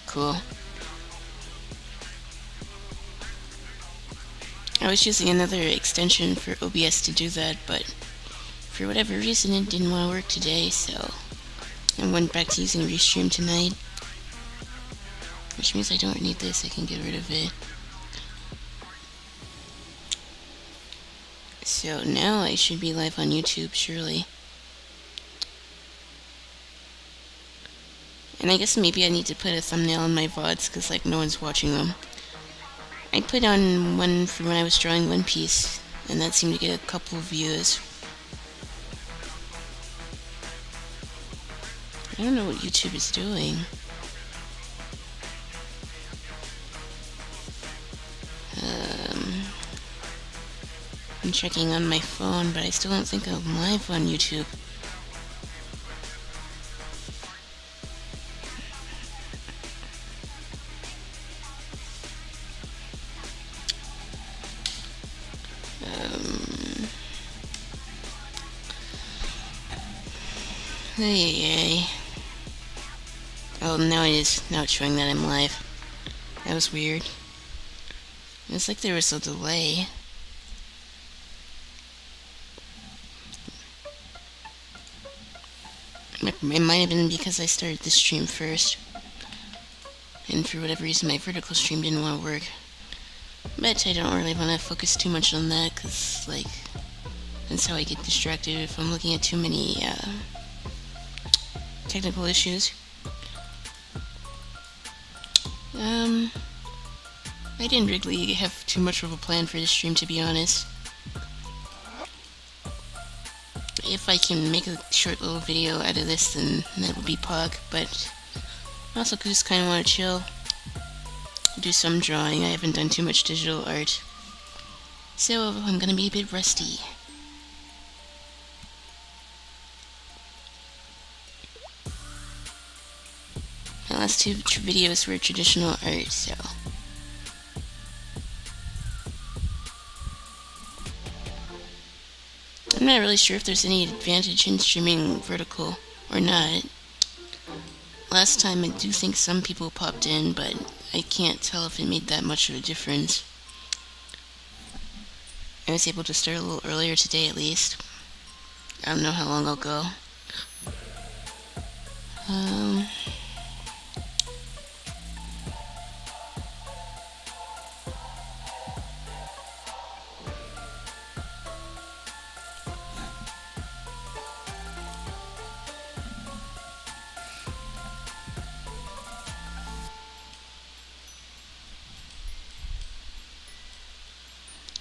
Cool. I was using another extension for OBS to do that, but for whatever reason it didn't want to work today, so I went back to using Restream tonight. Which means I don't need this, I can get rid of it. So now I should be live on YouTube, surely. And I guess maybe I need to put a thumbnail on my VODs, because like no one's watching them. I put on one for when I was drawing One Piece, and that seemed to get a couple of views. I don't know what YouTube is doing. I'm checking on my phone, but I still don't think I'm live on YouTube. Hey. Oh, now it is. Now it's showing that I'm live. That was weird. It's like there was a delay. It might have been because I started the stream first. And for whatever reason my vertical stream didn't want to work. But I don't really want to focus too much on that, because, like, that's how I get distracted if I'm looking at too many, technical issues. I didn't really have too much of a plan for this stream, to be honest. If I can make a short little video out of this, then that would be pog, but I also just kind of want to chill. Do some drawing. I haven't done too much digital art, so I'm gonna be a bit rusty. My last two videos were traditional art, so I'm not really sure if there's any advantage in streaming vertical or not. Last time I do think some people popped in, but I can't tell if it made that much of a difference. I was able to start a little earlier today at least. I don't know how long I'll go.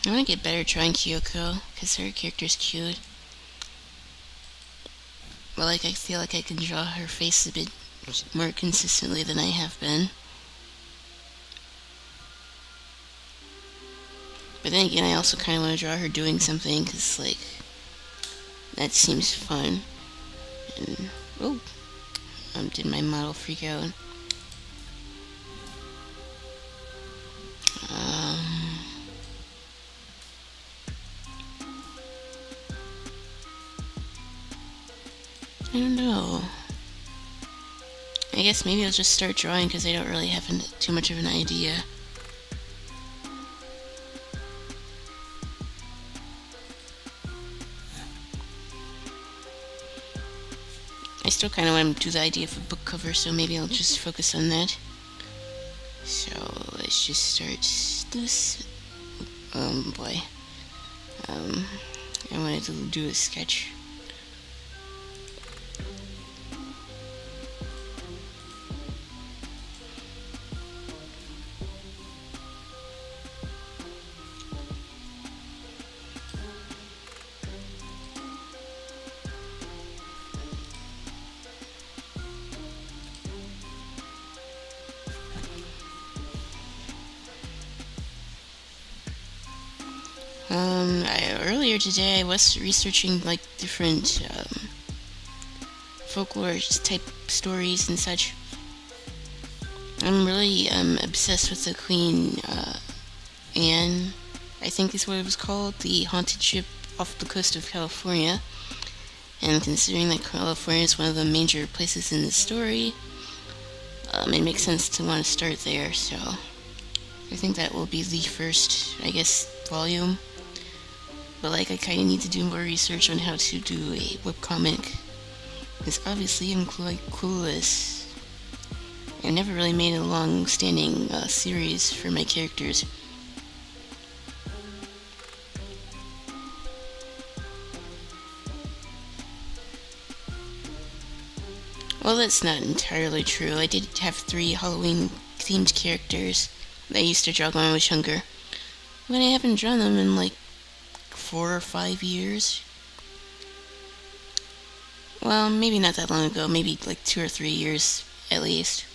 I want to get better drawing Kyoko, because her character's cute. But like, I feel like I can draw her face a bit more consistently than I have been. But then again, I also kind of want to draw her doing something, because, like, that seems fun. And, oh, did my model freak out? I don't know. I guess maybe I'll just start drawing because I don't really have too much of an idea. I still kind of want to do the idea of a book cover, so maybe I'll just focus on that. So let's just start this. Boy. I wanted to do a sketch. Earlier today I was researching like different folklore type stories and such. I'm really obsessed with the Queen Anne, I think is what it was called, the haunted ship off the coast of California. And considering that California is one of the major places in the story, it makes sense to want to start there, so I think that will be the first, I guess, volume. But like, I kind of need to do more research on how to do a webcomic, because obviously I'm quite clueless. I never really made a long-standing series for my characters. Well, that's not entirely true. I did have 3 Halloween-themed characters that I used to draw when I was younger, but I haven't drawn them in like 4 or 5 years. Well, maybe not that long ago, maybe like 2 or 3 years at least.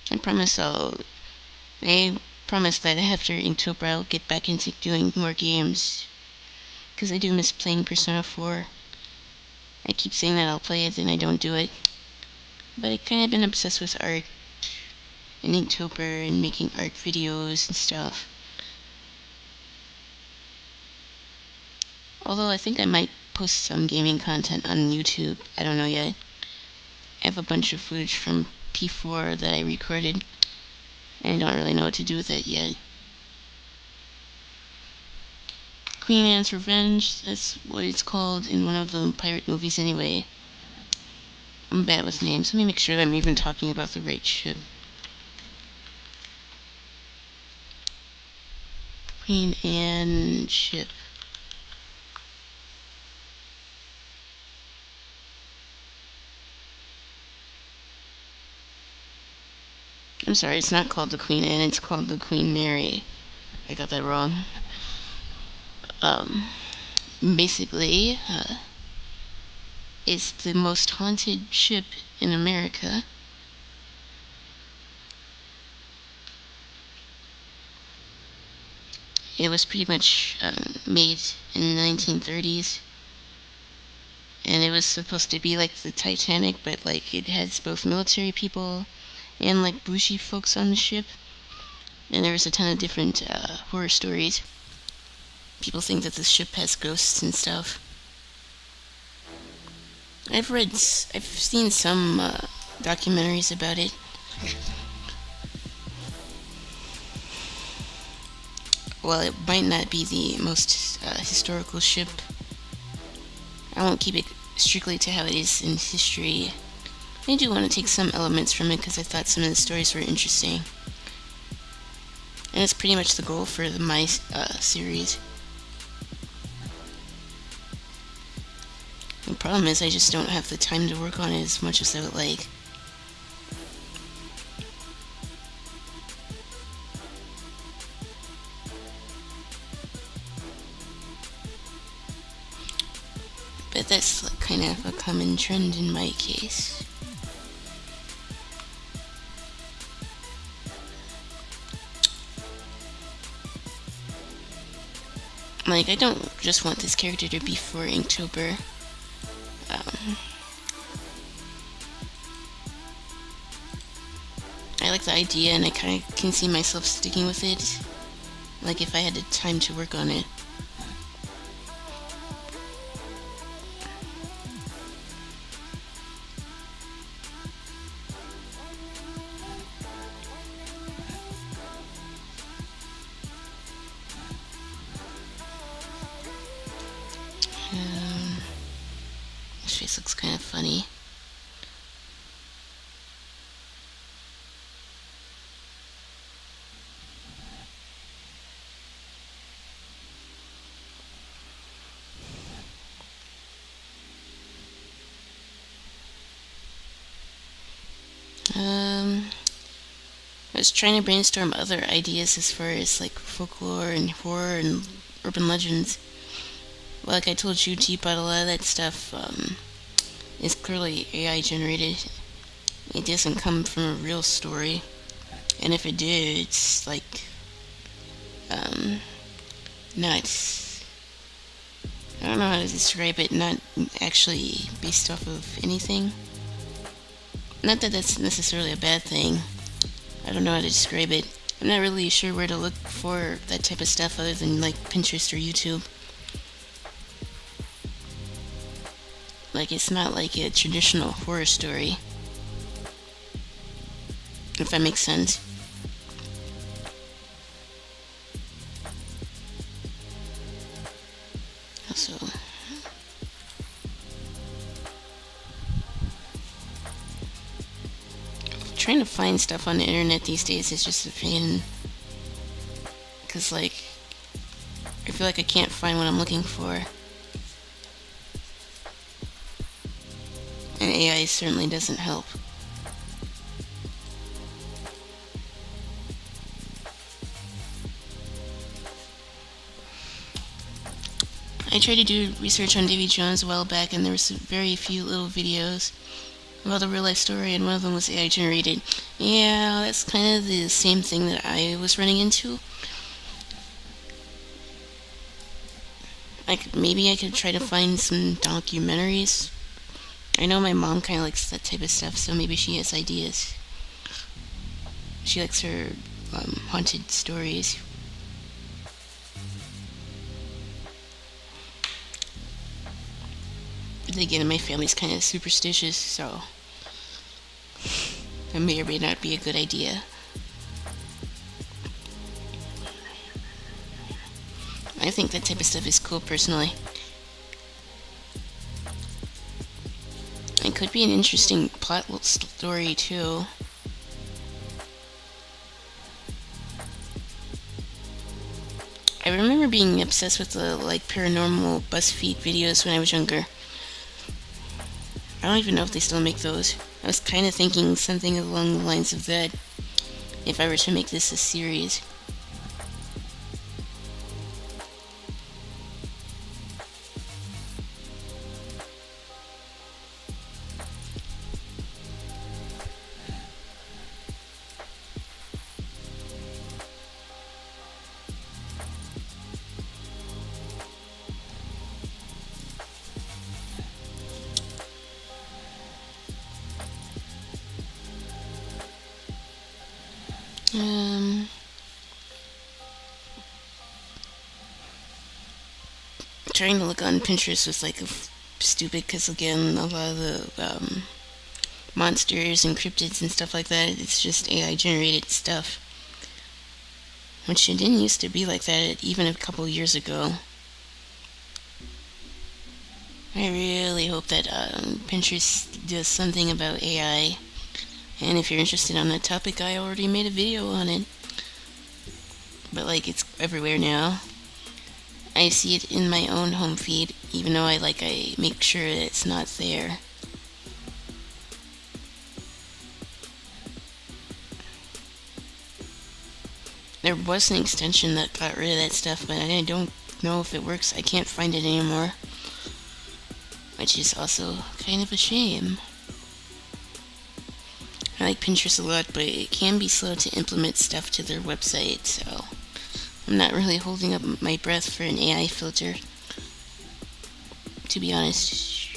I promise I promise that after Inktober I'll get back into doing more games, because I do miss playing Persona 4. I keep saying that I'll play it and I don't do it. But I kind of been obsessed with art and Inktober and making art videos and stuff. Although I think I might post some gaming content on YouTube. I don't know yet. I have a bunch of footage from P4 that I recorded, and I don't really know what to do with it yet. Queen Anne's Revenge, that's what it's called in one of the pirate movies anyway. I'm bad with names. Let me make sure that I'm even talking about the right ship. Queen Anne ship. I'm sorry, it's not called the Queen Anne, it's called the Queen Mary. I got that wrong. Basically, it's the most haunted ship in America. It was pretty much made in the 1930s, and it was supposed to be like the Titanic, but like it has both military people and like bougie folks on the ship. And there's a ton of different horror stories. People think that the ship has ghosts and stuff. I've seen some documentaries about it. While it might not be the most historical ship, I won't keep it strictly to how it is in history. I do want to take some elements from it because I thought some of the stories were interesting. And it's pretty much the goal for my series. The problem is I just don't have the time to work on it as much as I would like. But that's like kind of a common trend in my case. Like, I don't just want this character to be for Inktober. I like the idea and I kind of can see myself sticking with it. Like if I had the time to work on it. This face looks kind of funny. I was trying to brainstorm other ideas as far as like folklore and horror and urban legends. Like I told you, Teapot, a lot of that stuff is clearly AI generated. It doesn't come from a real story. And if it did, it's like, not, I don't know how to describe it, not actually based off of anything. Not that that's necessarily a bad thing. I don't know how to describe it. I'm not really sure where to look for that type of stuff other than like Pinterest or YouTube. Like, it's not like a traditional horror story, if that makes sense. Also, trying to find stuff on the internet these days is just a pain. Because, like, I feel like I can't find what I'm looking for. And AI certainly doesn't help. I tried to do research on Davy Jones a while back, and there was very few little videos about the real life story, and one of them was AI generated. Yeah, that's kind of the same thing that I was running into. Maybe I could try to find some documentaries. I know my mom kind of likes that type of stuff, so maybe she has ideas. She likes her haunted stories. But again, my family's kind of superstitious, so that may or may not be a good idea. I think that type of stuff is cool personally. It could be an interesting plot story too. I remember being obsessed with the like paranormal BuzzFeed videos when I was younger. I don't even know if they still make those. I was kind of thinking something along the lines of that if I were to make this a series. Trying to look on Pinterest was like stupid because again, a lot of the monsters and cryptids and stuff like that, it's just AI generated stuff. Which it didn't used to be like that even a couple years ago. I really hope that Pinterest does something about AI. And if you're interested on that topic, I already made a video on it. But like, it's everywhere now. I see it in my own home feed, even though I make sure that it's not there. There was an extension that got rid of that stuff, but I don't know if it works. I can't find it anymore, which is also kind of a shame. I like Pinterest a lot, but it can be slow to implement stuff to their website, so I'm not really holding up my breath for an AI filter, to be honest.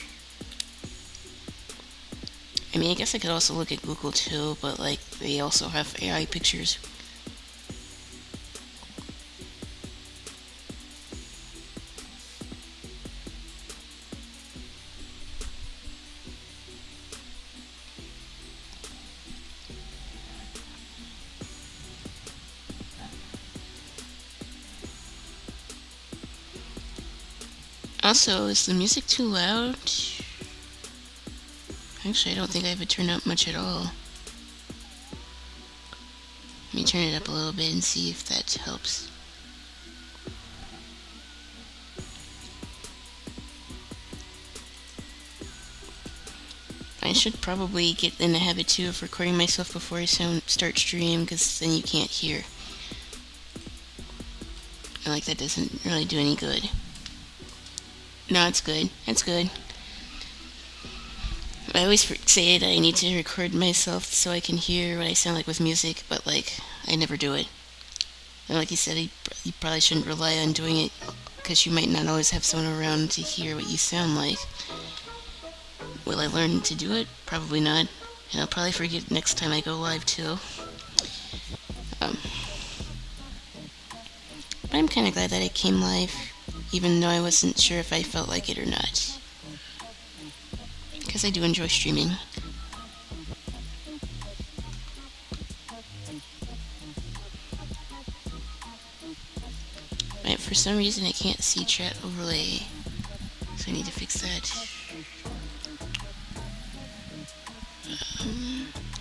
I mean, I guess I could also look at Google too, but like, they also have AI pictures. Also, is the music too loud? Actually, I don't think I have it turned up much at all. Let me turn it up a little bit and see if that helps. I should probably get in the habit too of recording myself before I start stream, because then you can't hear. And like, that doesn't really do any good. No, it's good. It's good. I always say that I need to record myself so I can hear what I sound like with music, but like, I never do it. And like you said, you probably shouldn't rely on doing it because you might not always have someone around to hear what you sound like. Will I learn to do it? Probably not. And I'll probably forget next time I go live too. But I'm kind of glad that I came live, even though I wasn't sure if I felt like it or not. Because I do enjoy streaming. Right, for some reason I can't see chat overlay, so I need to fix that.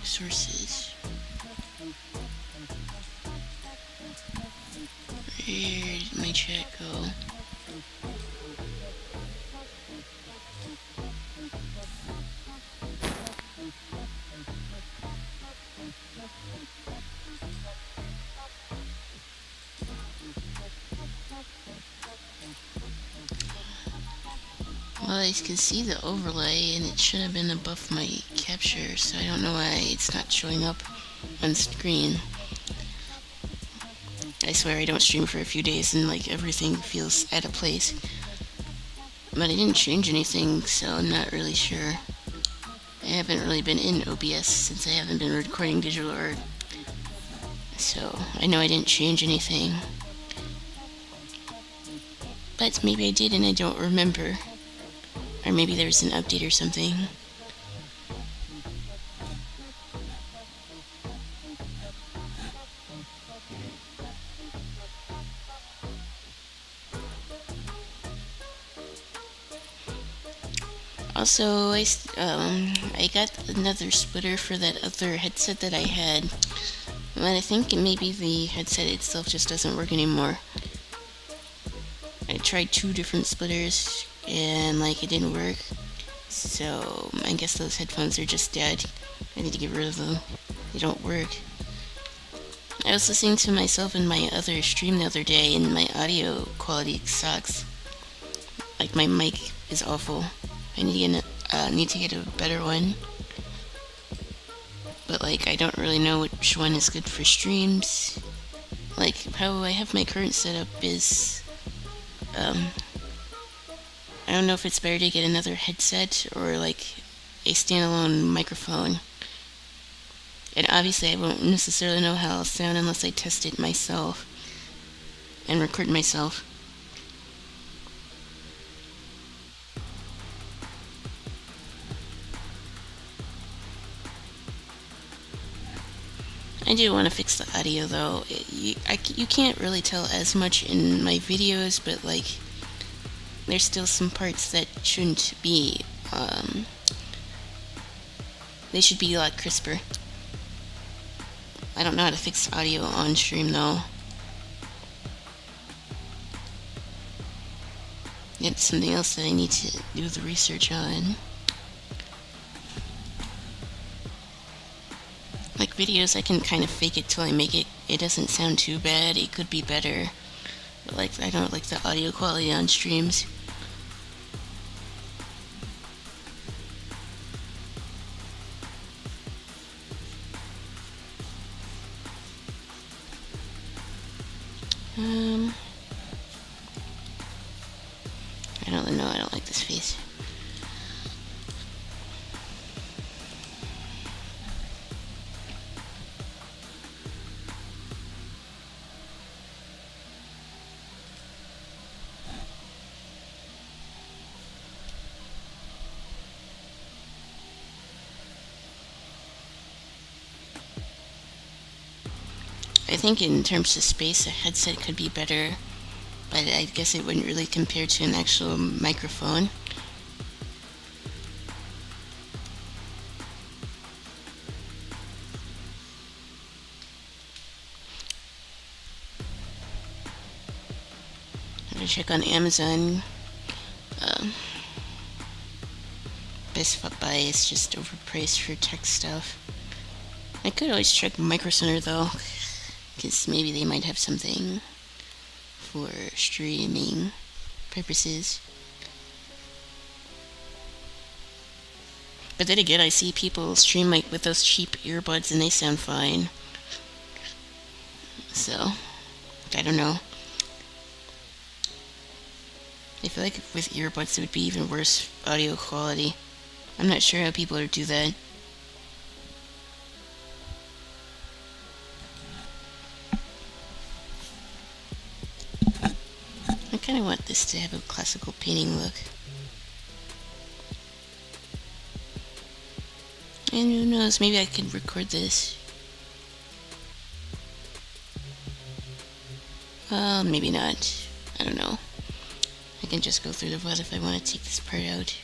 Sources. Where did my chat go? Well, I can see the overlay, and it should have been above my capture, so I don't know why it's not showing up on screen. I swear I don't stream for a few days, and like everything feels out of place. But I didn't change anything, so I'm not really sure. I haven't really been in OBS since I haven't been recording digital art, so I know I didn't change anything. But maybe I did and I don't remember. Or maybe there's an update or something. Also, I got another splitter for that other headset that I had. But I think maybe the headset itself just doesn't work anymore. I tried 2 different splitters and like it didn't work. So I guess those headphones are just dead. I need to get rid of them. They don't work. I was listening to myself in my other stream the other day and my audio quality sucks. Like my mic is awful. I need to get a better one. But like I don't really know which one is good for streams. Like how I have my current setup is I don't know if it's better to get another headset or like a standalone microphone. And obviously I won't necessarily know how I'll sound unless I test it myself and record myself. I do want to fix the audio though. You can't really tell as much in my videos, but like there's still some parts that shouldn't be. They should be a lot crisper. I don't know how to fix audio on stream though. It's something else that I need to do the research on. Like videos, I can kind of fake it till I make it. It doesn't sound too bad. It could be better. But like, I don't like the audio quality on streams. I don't know. I don't like this face. I think in terms of space, a headset could be better, but I guess it wouldn't really compare to an actual microphone. I'm gonna check on Amazon. Best Buy is just overpriced for tech stuff. I could always check Micro Center though, because maybe they might have something for streaming purposes. But then again, I see people stream like with those cheap earbuds and they sound fine. So, I don't know. I feel like with earbuds it would be even worse audio quality. I'm not sure how people do that. kind of want this to have a classical painting look. And who knows, maybe I could record this. Well, maybe not. I don't know. I can just go through the VOD if I want to take this part out.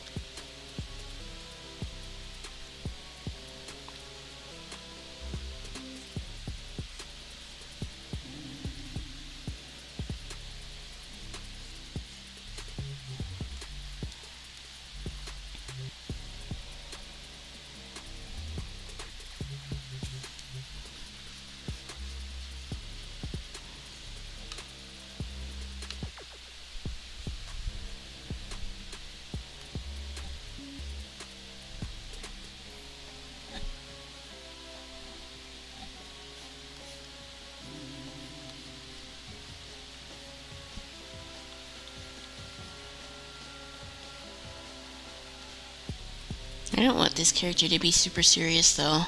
I don't want this character to be super serious though,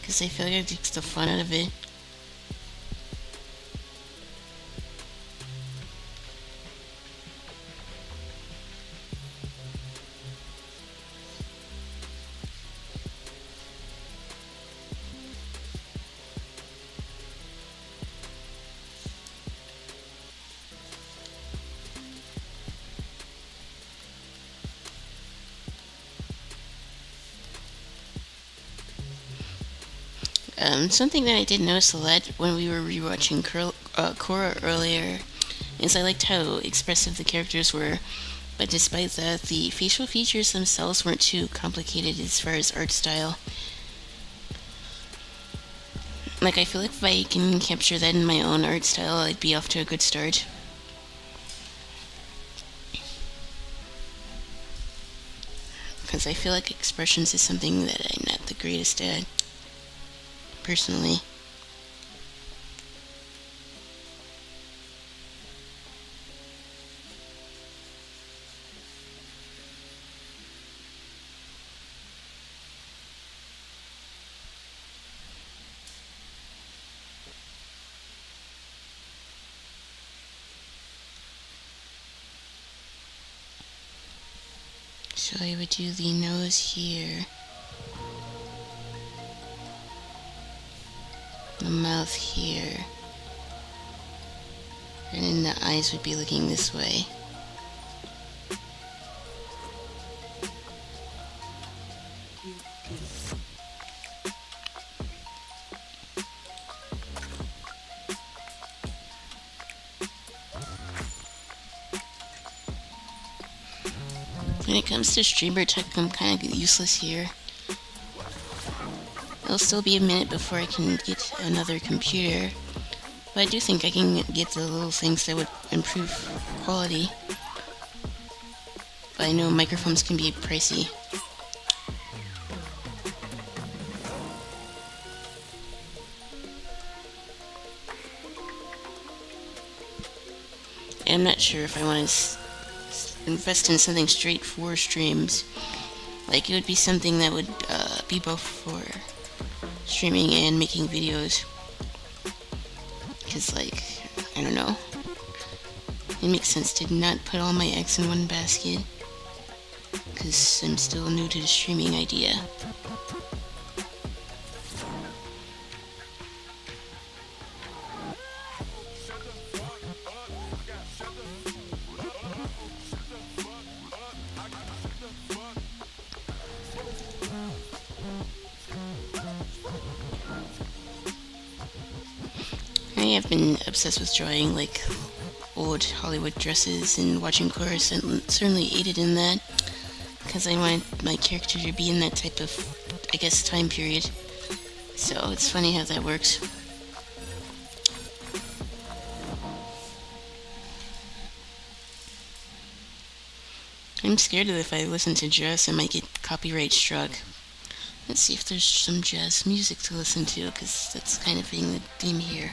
because I feel like it takes the fun out of it. Something that I did notice a lot when we were rewatching Korra earlier is I liked how expressive the characters were, but despite that, the facial features themselves weren't too complicated as far as art style. Like, I feel like if I can capture that in my own art style, I'd be off to a good start. Because I feel like expressions is something that I'm not the greatest at, personally. So I would do the nose here, the mouth here, and then the eyes would be looking this way. When it comes to streamer tech, I'm kind of useless here. It'll still be a minute before I can get another computer, but I do think I can get the little things that would improve quality. But I know microphones can be pricey. And I'm not sure if I want to invest in something straight for streams. Like, it would be something that would be both for streaming and making videos. Because, like, I don't know. It makes sense to not put all my eggs in one basket. Because I'm still new to the streaming idea. I have been obsessed with drawing, like, old Hollywood dresses, and watching Korra certainly aided in that, because I wanted my character to be in that type of, I guess, time period. So it's funny how that works. I'm scared that if I listen to jazz, I might get copyright struck. Let's see if there's some jazz music to listen to, because that's kind of being the theme here.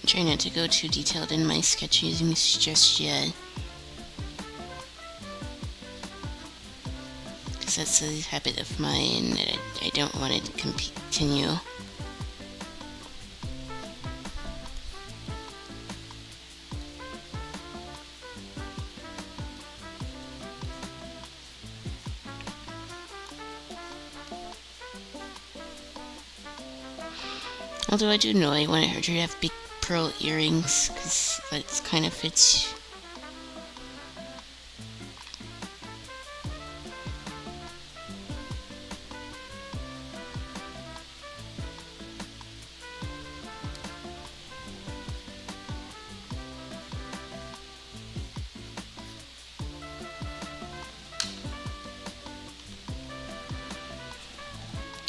Try not to go too detailed in my sketching just yet, because that's a habit of mine that I don't want it to continue. Although I do know I wanted her to have big pearl earrings, because that kind of fits.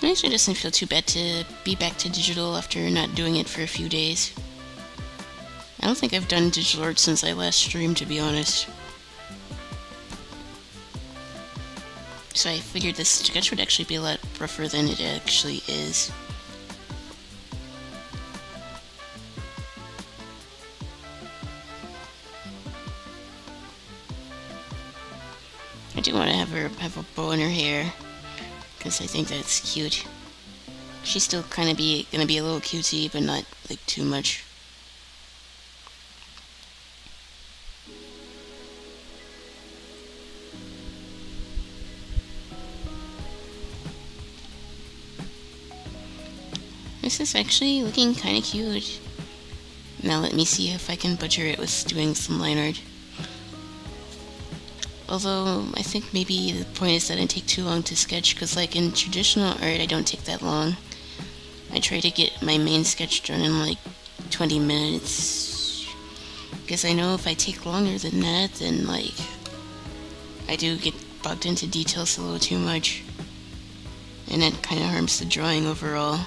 It actually doesn't feel too bad to be back to digital after not doing it for a few days. I don't think I've done digital art since I last streamed, to be honest. So I figured this sketch would actually be a lot rougher than it actually is. I do want to have her have a bow in her hair, because I think that's cute. She's still kind of gonna be a little cutesy, but not like too much. This is actually looking kind of cute. Now let me see if I can butcher it with doing some line art. Although, I think maybe the point is that I take too long to sketch, because like in traditional art, I don't take that long. I try to get my main sketch done in like 20 minutes. Because I know if I take longer than that, then like, I do get bogged into details a little too much. And that kind of harms the drawing overall.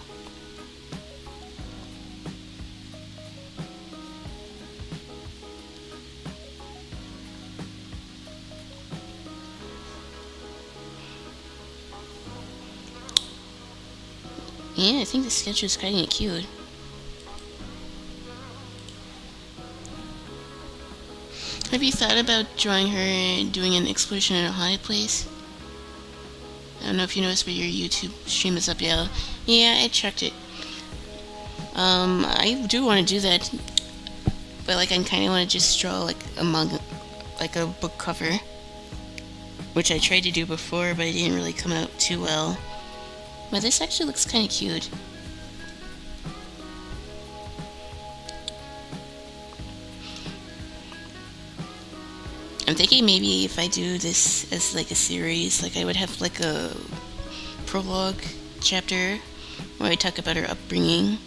Yeah, I think the sketch is kind of cute. Have you thought about drawing her doing an explosion in a haunted place? I don't know if you noticed, but your YouTube stream is up, yeah. Yeah, I checked it. I do want to do that, but like I kind of want to just draw like a manga, like a book cover, which I tried to do before, but it didn't really come out too well. But this actually looks kind of cute. I'm thinking maybe if I do this as like a series, like I would have like a prologue chapter where I talk about her upbringing.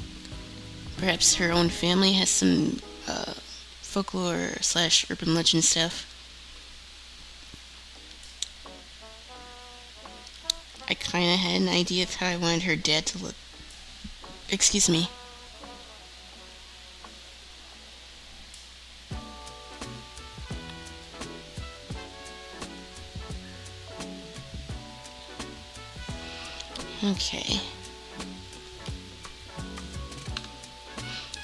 Perhaps her own family has some folklore / urban legend stuff. I kind of had an idea of how I wanted her dad to look. Excuse me. Okay.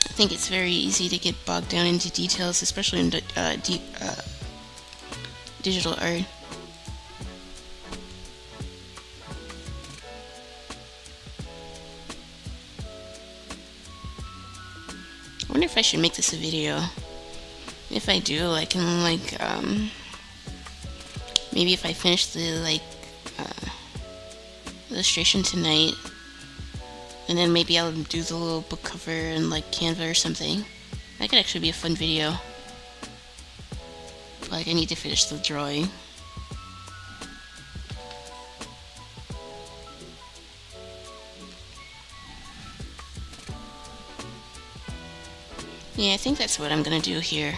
I think it's very easy to get bogged down into details, especially in deep digital art. I wonder if I should make this a video. If I do, I can like maybe if I finish the illustration tonight, and then maybe I'll do the little book cover in like Canva or something. That could actually be a fun video. But, like I need to finish the drawing. Yeah, I think that's what I'm gonna do here.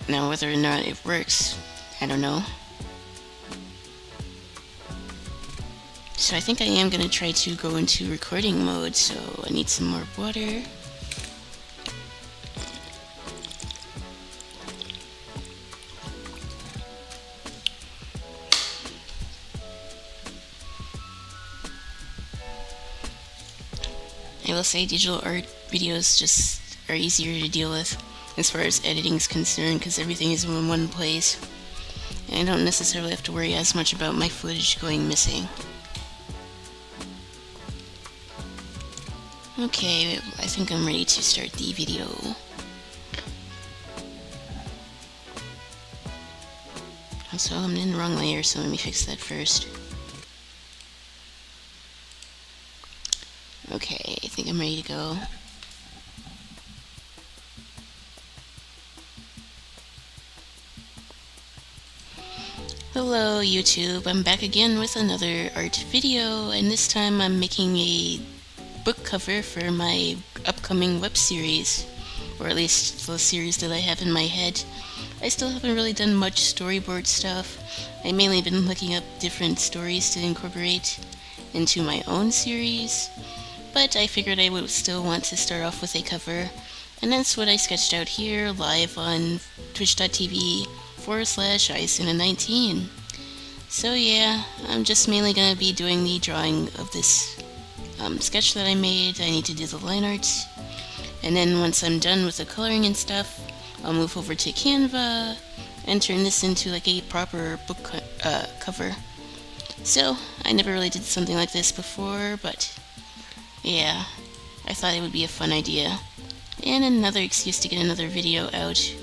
Now, whether or not it works, I don't know. So I think I am gonna try to go into recording mode, so I need some more water. I will say digital art videos just are easier to deal with as far as editing is concerned, because everything is in one place. And I don't necessarily have to worry as much about my footage going missing. Okay, I think I'm ready to start the video. Also, I'm in the wrong layer, so let me fix that first. Okay, I think I'm ready to go. Hello YouTube, I'm back again with another art video, and this time I'm making a book cover for my upcoming web series, or at least the series that I have in my head. I still haven't really done much storyboard stuff. I've mainly been looking up different stories to incorporate into my own series, but I figured I would still want to start off with a cover, and that's what I sketched out here live on twitch.tv/Isina19. So yeah, I'm just mainly going to be doing the drawing of this sketch that I made. I need to do the line art, and then once I'm done with the coloring and stuff, I'll move over to Canva and turn this into like a proper book cover. So I never really did something like this before, but yeah, I thought it would be a fun idea and another excuse to get another video out.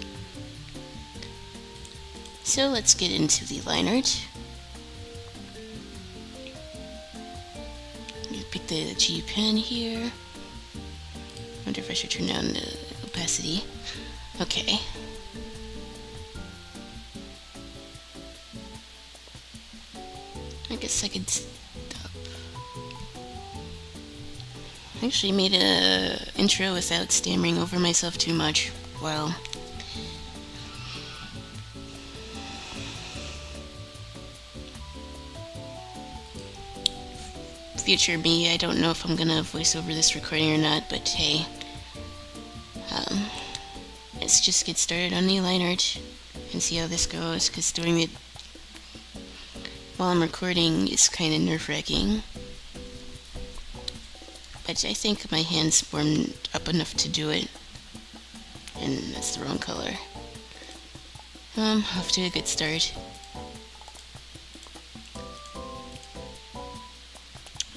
So let's get into the line art. Pick the G pen here. Wonder if I should turn down the opacity. Okay. I guess I could stop. I actually made a intro without stammering over myself too much. Wow. Future me, I don't know if I'm gonna voice over this recording or not, but hey. Let's just get started on the line art and see how this goes, because doing it while I'm recording is kind of nerve-wracking. But I think my hands warmed up enough to do it. And that's the wrong color. Off to a good start.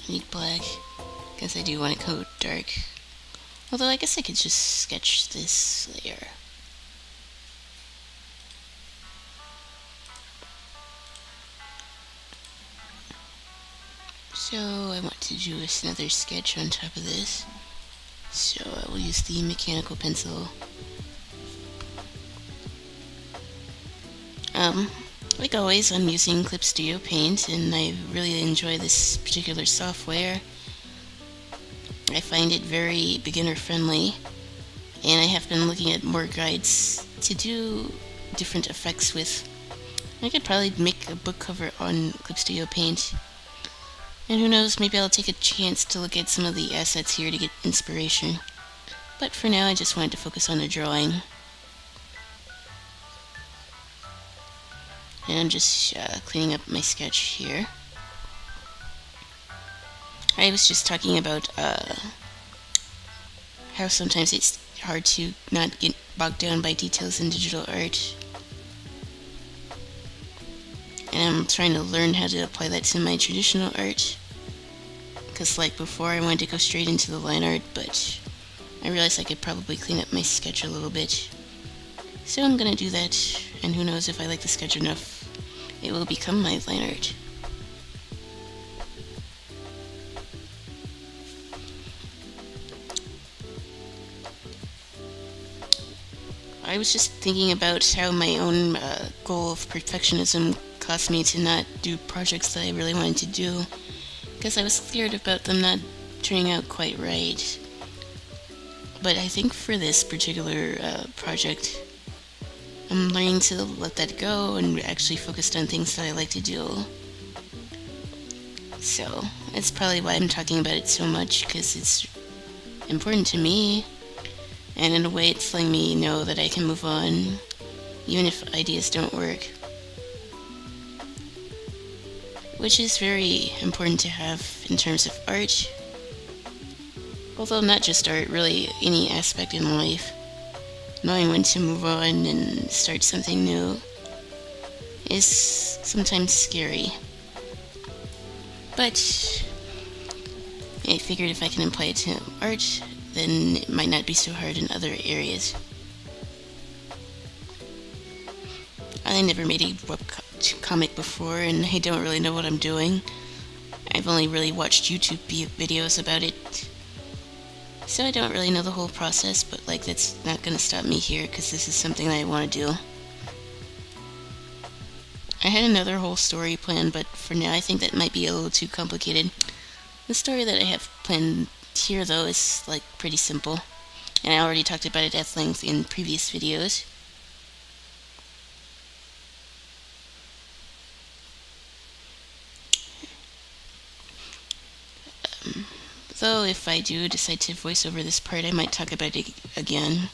I need black, because I do want to go dark. Although I guess I could just sketch this layer. So I want to do another sketch on top of this. So I will use the mechanical pencil. Like always, I'm using Clip Studio Paint, and I really enjoy this particular software. I find it very beginner friendly, and I have been looking at more guides to do different effects with. I could probably make a book cover on Clip Studio Paint. And who knows, maybe I'll take a chance to look at some of the assets here to get inspiration. But for now, I just wanted to focus on the drawing. And I'm just cleaning up my sketch here. I was just talking about how sometimes it's hard to not get bogged down by details in digital art. And I'm trying to learn how to apply that to my traditional art. Because like before, I wanted to go straight into the line art, but I realized I could probably clean up my sketch a little bit. So I'm gonna do that, and who knows, if I like the sketch enough, it will become my line art. I was just thinking about how my own goal of perfectionism caused me to not do projects that I really wanted to do, because I was scared about them not turning out quite right. But I think for this particular project, I'm learning to let that go and actually focus on things that I like to do. So that's probably why I'm talking about it so much, because it's important to me, and in a way it's letting me know that I can move on even if ideas don't work, which is very important to have in terms of art, Although not just art, really any aspect in life. Knowing when to move on and start something new is sometimes scary. But I figured if I can apply it to art, then it might not be so hard in other areas. I never made a webcomic before, and I don't really know what I'm doing. I've only really watched YouTube videos about it, so I don't really know the whole process, but like that's not gonna stop me here because this is something that I want to do. I had another whole story planned, but for now I think that might be a little too complicated. The story that I have planned here though is like pretty simple, and I already talked about it at length in previous videos. Though if I do decide to voice over this part, I might talk about it again.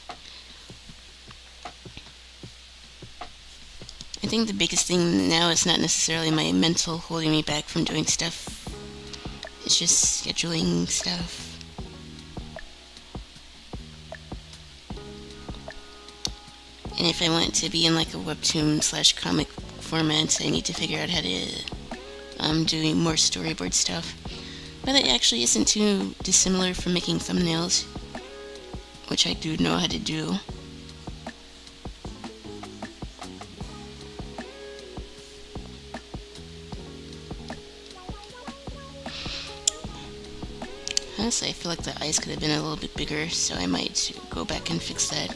I think the biggest thing now is not necessarily my mental holding me back from doing stuff. It's just scheduling stuff. And if I want it to be in like a webtoon / comic format, I need to figure out how to do more storyboard stuff. But it actually isn't too dissimilar from making thumbnails, which I do know how to do. Honestly, I feel like the eyes could have been a little bit bigger, so I might go back and fix that.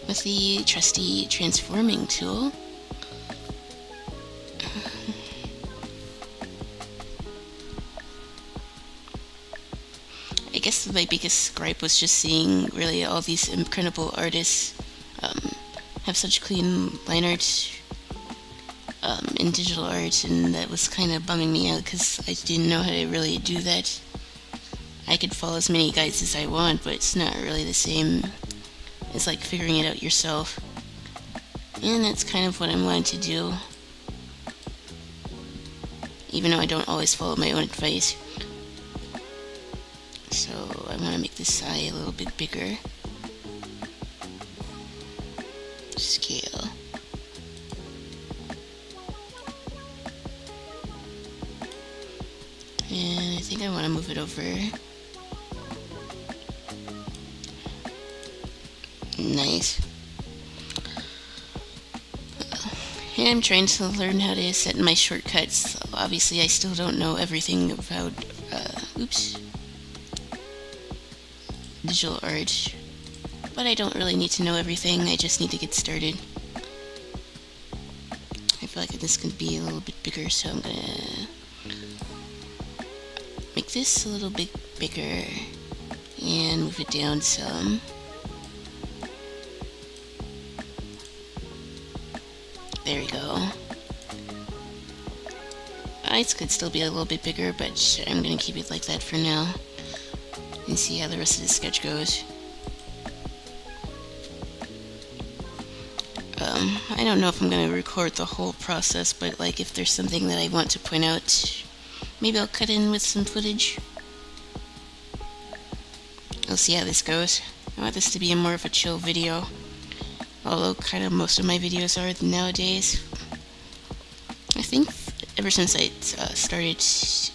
With the trusty transforming tool. I guess my biggest gripe was just seeing really all these incredible artists have such clean line art in digital art, and that was kind of bumming me out because I didn't know how to really do that. I could follow as many guides as I want, but it's not really the same. It's like figuring it out yourself, and that's kind of what I'm wanting to do, even though I don't always follow my own advice. So I want to make this eye a little bit bigger. Scale. And I think I want to move it over. Nice. And I'm trying to learn how to set my shortcuts. Obviously, I still don't know everything about, digital art. But I don't really need to know everything, I just need to get started. I feel like this could be a little bit bigger, so I'm gonna make this a little bit bigger and move it down some. There we go. Eyes could still be a little bit bigger, but I'm gonna keep it like that for now and see how the rest of the sketch goes. I don't know if I'm gonna record the whole process, but like if there's something that I want to point out, maybe I'll cut in with some footage. I'll see how this goes. I want this to be more of a chill video, although kind of most of my videos are nowadays. I think ever since I started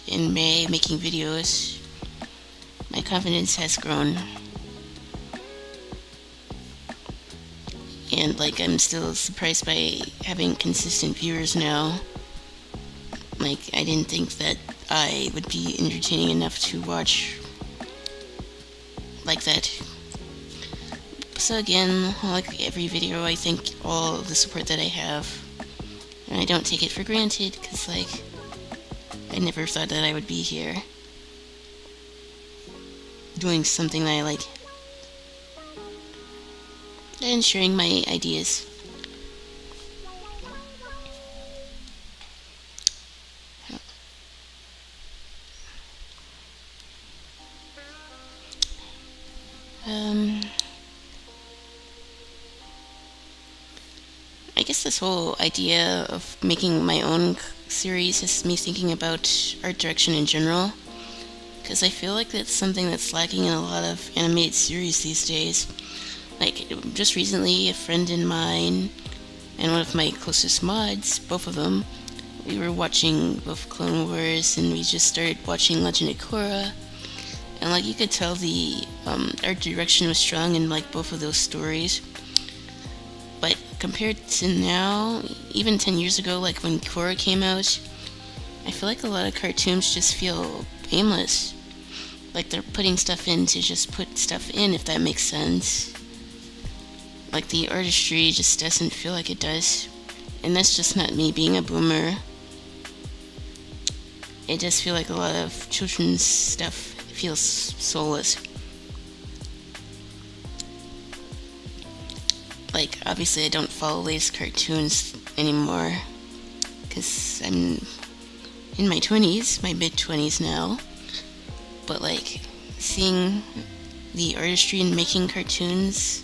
in May making videos, my confidence has grown. And like I'm still surprised by having consistent viewers now. Like I didn't think that I would be entertaining enough to watch like that. So again, like every video, I thank all the support that I have, and I don't take it for granted because like I never thought that I would be here doing something that I like and sharing my ideas. I guess guess this whole idea of making my own series is me thinking about art direction in general, because I feel like that's something that's lacking in a lot of animated series these days. Like, just recently, a friend of mine and one of my closest mods, both of them, we were watching both Clone Wars, and we just started watching Legend of Korra, and like you could tell the art direction was strong in like both of those stories. But compared to now, even 10 years ago, like when Korra came out, I feel like a lot of cartoons just feel aimless. Like they're putting stuff in to just put stuff in, if that makes sense. Like the artistry just doesn't feel like it does. And that's just not me being a boomer. It does feel like a lot of children's stuff feels soulless. Like, obviously I don't follow latest cartoons anymore, because I'm in my 20s, my mid-20s now. But like, seeing the artistry in making cartoons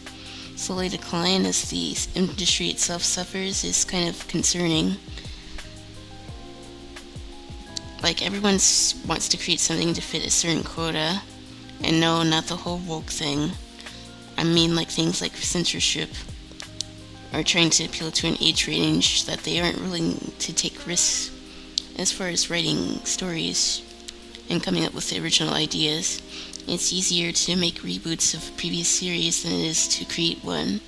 slowly decline as the industry itself suffers is kind of concerning. Like, everyone wants to create something to fit a certain quota, and no, not the whole woke thing. I mean like things like censorship, or trying to appeal to an age range that they aren't willing to take risks as far as writing stories and coming up with the original ideas. It's easier to make reboots of a previous series than it is to create one.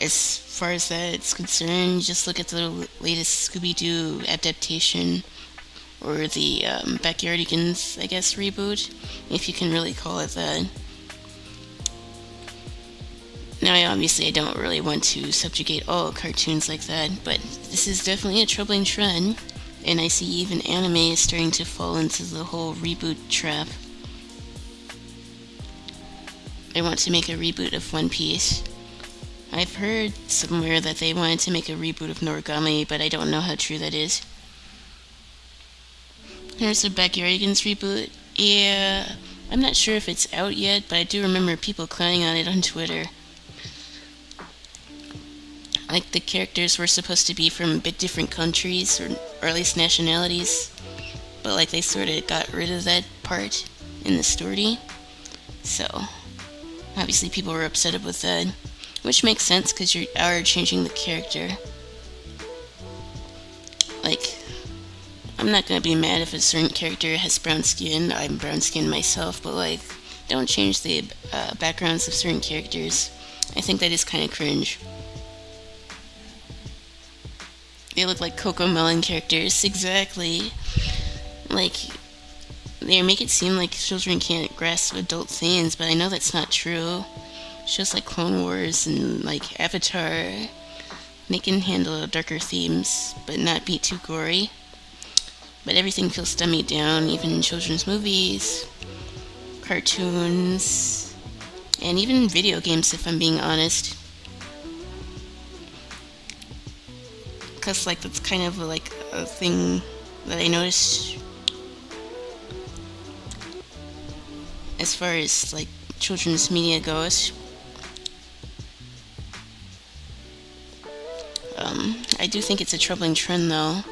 As far as that's concerned, just look at the latest Scooby-Doo adaptation, or the Backyardigans, I guess, reboot, if you can really call it that. Now, I don't really want to subjugate all cartoons like that, but this is definitely a troubling trend, and I see even anime is starting to fall into the whole reboot trap. I want to make a reboot of One Piece. I've heard somewhere that they wanted to make a reboot of Noragami, but I don't know how true that is. Here's the Backyardigans reboot. Yeah, I'm not sure if it's out yet, but I do remember people clowning on it on Twitter. Like, the characters were supposed to be from a bit different countries, or at least nationalities, but like they sort of got rid of that part in the story. So, obviously people were upset with that, which makes sense because you are changing the character. Like, I'm not gonna be mad if a certain character has brown skin. I'm brown skinned myself, but like, don't change the backgrounds of certain characters. I think that is kind of cringe. They look like Coco Melon characters, exactly. Like, they make it seem like children can't grasp adult themes, but I know that's not true. Shows like Clone Wars and like Avatar, they can handle darker themes, but not be too gory. But everything feels dummied down, even in children's movies, cartoons, and even video games, if I'm being honest. Because like that's kind of like a thing that I noticed as far as like children's media goes. I do think it's a troubling trend though.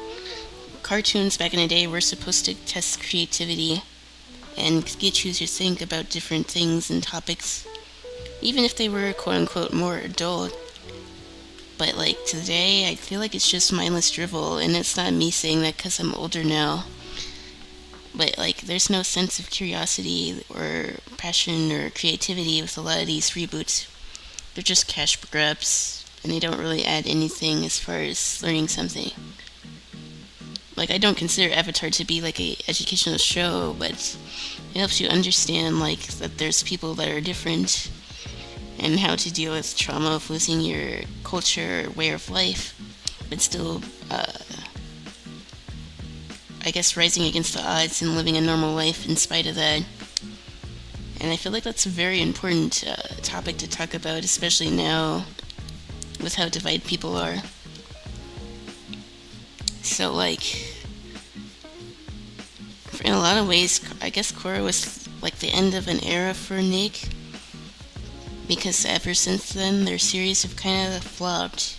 Cartoons back in the day were supposed to test creativity and get you to think about different things and topics, even if they were quote-unquote more adult. But like today, I feel like it's just mindless drivel, and it's not me saying that because I'm older now. But like, there's no sense of curiosity or passion or creativity with a lot of these reboots. They're just cash grabs, and they don't really add anything as far as learning something. Like, I don't consider Avatar to be like a educational show, but it helps you understand like that there's people that are different, and how to deal with trauma of losing your culture or way of life, but still, I guess, rising against the odds and living a normal life in spite of that. And I feel like that's a very important topic to talk about, especially now with how divided people are. So like, in a lot of ways, I guess Korra was like the end of an era for Nick, because ever since then, their series have kind of flopped.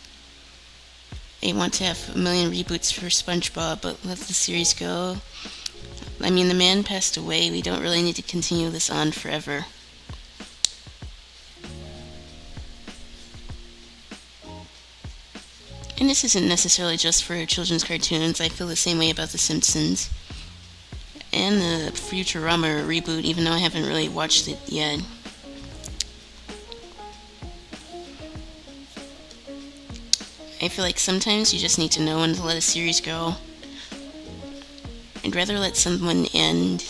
They want to have a million reboots for SpongeBob, but let the series go. I mean, the man passed away. We don't really need to continue this on forever. And this isn't necessarily just for children's cartoons. I feel the same way about The Simpsons. And the Futurama reboot, even though I haven't really watched it yet. I feel like sometimes you just need to know when to let a series go. I'd rather let something end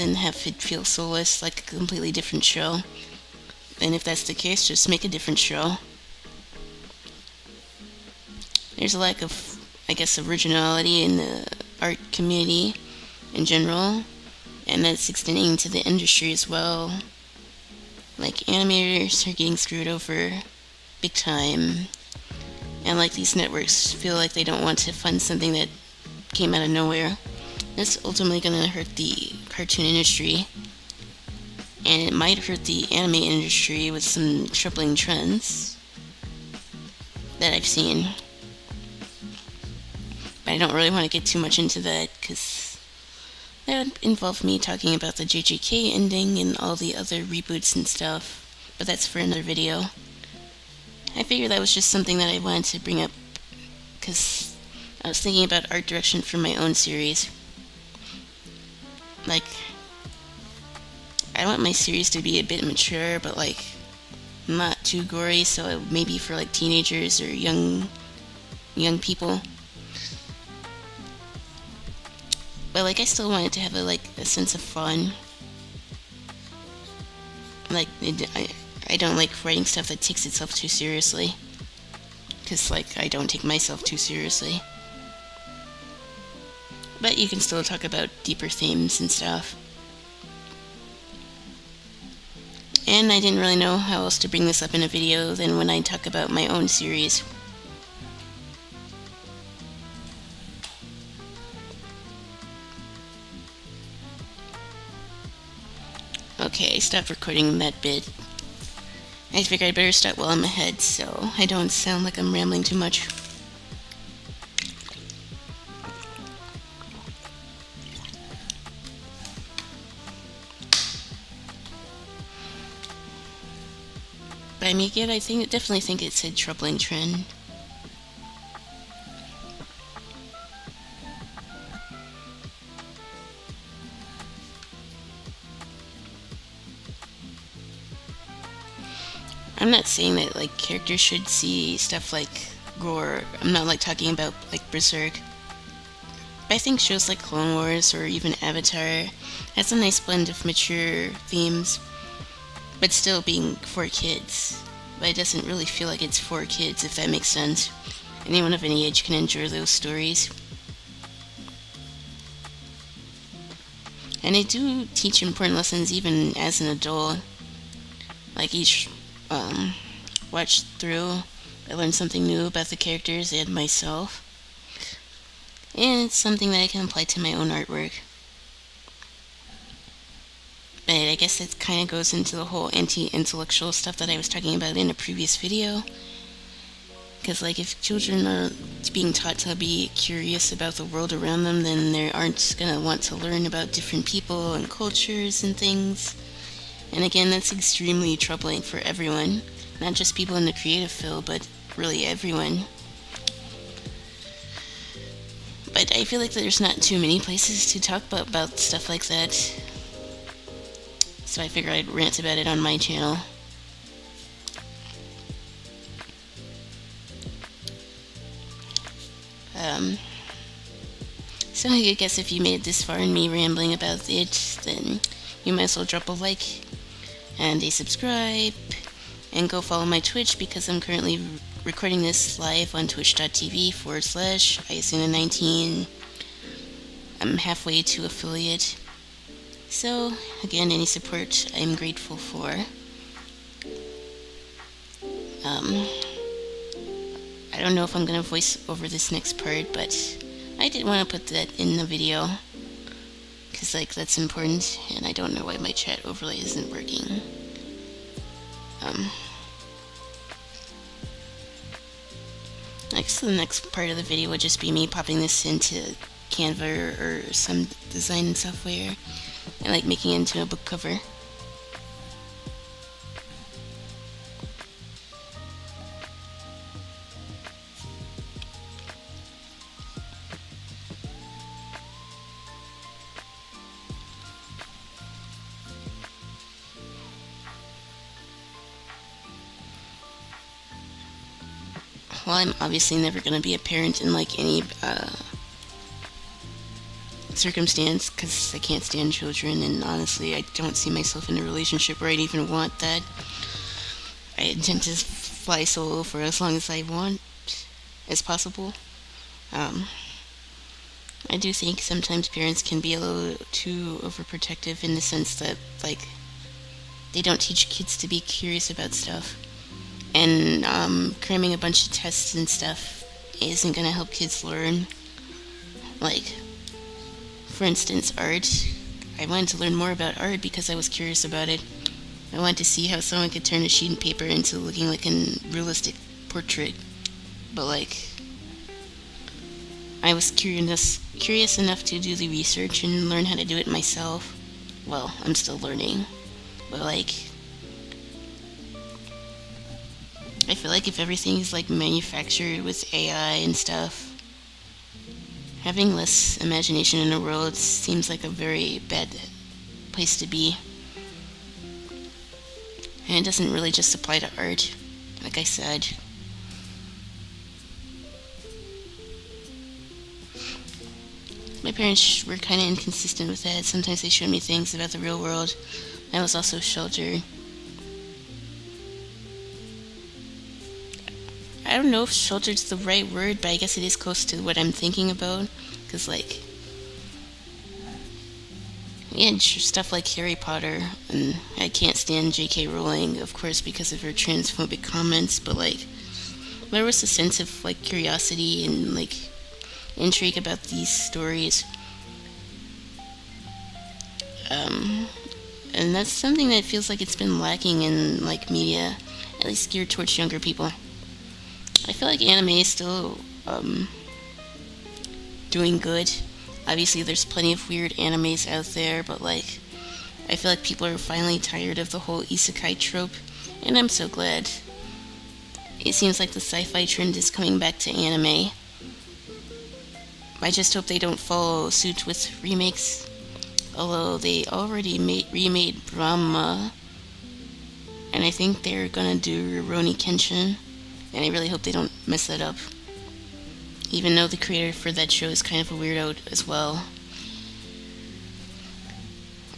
than have it feel soulless like a completely different show. And if that's the case, just make a different show. There's a lack of, I guess, originality in the art community in general, and that's extending to the industry as well. Like, animators are getting screwed over big time, and like these networks feel like they don't want to fund something that came out of nowhere. That's ultimately going to hurt the cartoon industry, and it might hurt the anime industry with some troubling trends that I've seen. But I don't really want to get too much into that, because that would involve me talking about the JJK ending and all the other reboots and stuff, but that's for another video. I figured that was just something that I wanted to bring up, because I was thinking about art direction for my own series. Like, I want my series to be a bit mature, but like, not too gory, so maybe for like teenagers or young people. But like, I still wanted to have a sense of fun. Like, I don't like writing stuff that takes itself too seriously, because like, I don't take myself too seriously. But you can still talk about deeper themes and stuff. And I didn't really know how else to bring this up in a video than when I talk about my own series. Okay, I stopped recording that bit. I figured I'd better start while I'm ahead, so I don't sound like I'm rambling too much. But I mean, again, definitely think it's a troubling trend. I'm not saying that like characters should see stuff like gore. I'm not like talking about like Berserk. But I think shows like Clone Wars or even Avatar has a nice blend of mature themes, but still being for kids. But it doesn't really feel like it's for kids, if that makes sense. Anyone of any age can enjoy those stories. And they do teach important lessons even as an adult. Like each watch through, I learned something new about the characters and myself. And it's something that I can apply to my own artwork. But I guess that kind of goes into the whole anti-intellectual stuff that I was talking about in a previous video. Because like, if children are being taught to be curious about the world around them, then they aren't going to want to learn about different people and cultures and things. And again, that's extremely troubling for everyone. Not just people in the creative field, but really everyone. But I feel like there's not too many places to talk about stuff like that. So I figured I'd rant about it on my channel. So I guess if you made it this far in me rambling about it, then you might as well drop a like and a subscribe, and go follow my Twitch, because I'm currently recording this live on twitch.tv/Iasuna19. I'm halfway to affiliate. So, again, any support I'm grateful for. I don't know if I'm going to voice over this next part, but I did want to put that in the video, because like, that's important, and I don't know why my chat overlay isn't working. Um, the next part of the video would just be me popping this into Canva or some design software and like making it into a book cover. Well, I'm obviously never going to be a parent in like any circumstance because I can't stand children, and honestly I don't see myself in a relationship where I'd even want that. I intend to fly solo for as long as I want as possible. I do think sometimes parents can be a little too overprotective in the sense that like they don't teach kids to be curious about stuff, and cramming a bunch of tests and stuff isn't going to help kids learn. Like, for instance, art. I wanted to learn more about art because I was curious about it. I wanted to see how someone could turn a sheet of paper into looking like a realistic portrait. But like, I was curious enough to do the research and learn how to do it myself. Well, I'm still learning. But like, I feel like if everything is like manufactured with AI and stuff, having less imagination in the world seems like a very bad place to be. And it doesn't really just apply to art, like I said. My parents were kind of inconsistent with that. Sometimes they showed me things about the real world. I was also sheltered. I don't know if sheltered's the right word, but I guess it is close to what I'm thinking about. Because, like, yeah, stuff like Harry Potter, and I can't stand J.K. Rowling, of course, because of her transphobic comments, but, like, there was a sense of, like, curiosity and, like, intrigue about these stories. And that's something that feels like it's been lacking in, like, media, at least geared towards younger people. I feel like anime is still doing good. Obviously, there's plenty of weird animes out there, but like, I feel like people are finally tired of the whole isekai trope, and I'm so glad. It seems like the sci-fi trend is coming back to anime. I just hope they don't follow suit with remakes, although they already remade Brahma, and I think they're gonna do Rurouni Kenshin. And I really hope they don't mess that up. Even though the creator for that show is kind of a weirdo as well.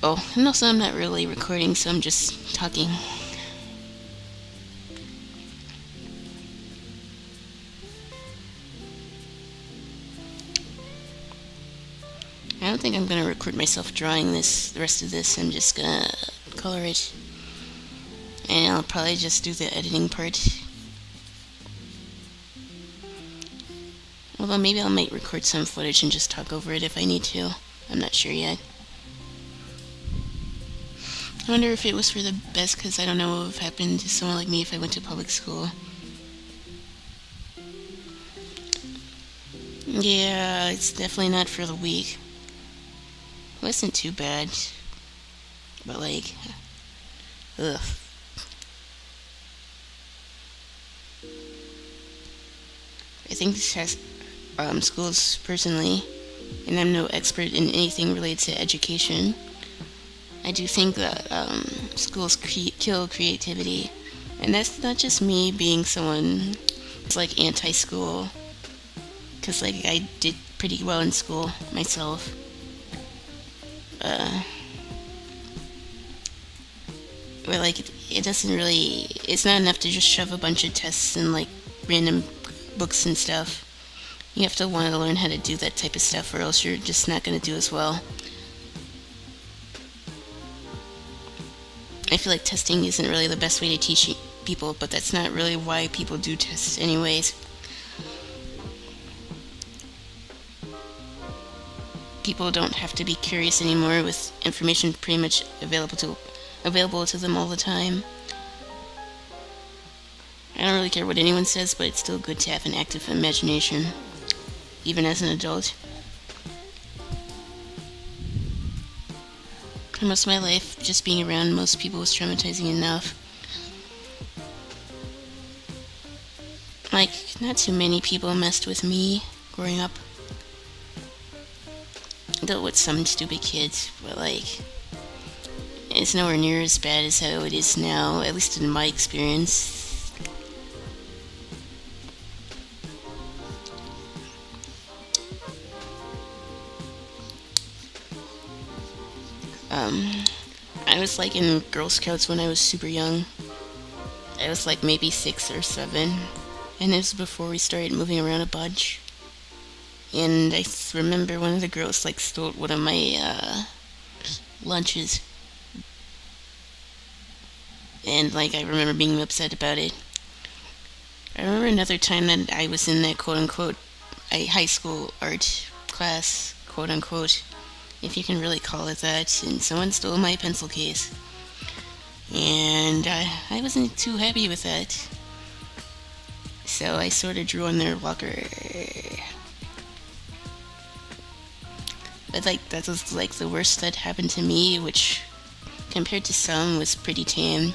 Oh, and also I'm not really recording, so I'm just talking. I don't think I'm gonna record myself drawing the rest of this. I'm just gonna color it. And I'll probably just do the editing part. Although maybe I might record some footage and just talk over it if I need to. I'm not sure yet. I wonder if it was for the best, because I don't know what would have happened to someone like me if I went to public school. Yeah, it's definitely not for the weak. It wasn't too bad. But like, ugh. I think this has schools personally, and I'm no expert in anything related to education. I do think that schools kill creativity, and that's not just me being someone who's like anti-school, because like I did pretty well in school myself. But like it doesn't really, it's not enough to just shove a bunch of tests and like random books and stuff. You have to want to learn how to do that type of stuff, or else you're just not going to do as well. I feel like testing isn't really the best way to teach people, but that's not really why people do tests anyways. People don't have to be curious anymore with information pretty much available to them all the time. I don't really care what anyone says, but it's still good to have an active imagination, even as an adult. For most of my life, just being around most people was traumatizing enough. Like, not too many people messed with me growing up. I dealt with some stupid kids, but like, it's nowhere near as bad as how it is now, at least in my experience. I was like in Girl Scouts when I was super young. I was like maybe 6 or 7, and it was before we started moving around a bunch. And I remember one of the girls like stole one of my lunches, and like I remember being upset about it. I remember another time that I was in that quote unquote a high school art class, quote unquote, if you can really call it that, and someone stole my pencil case. And I wasn't too happy with that. So I sort of drew on their locker. But like that was like the worst that happened to me, which compared to some was pretty tame.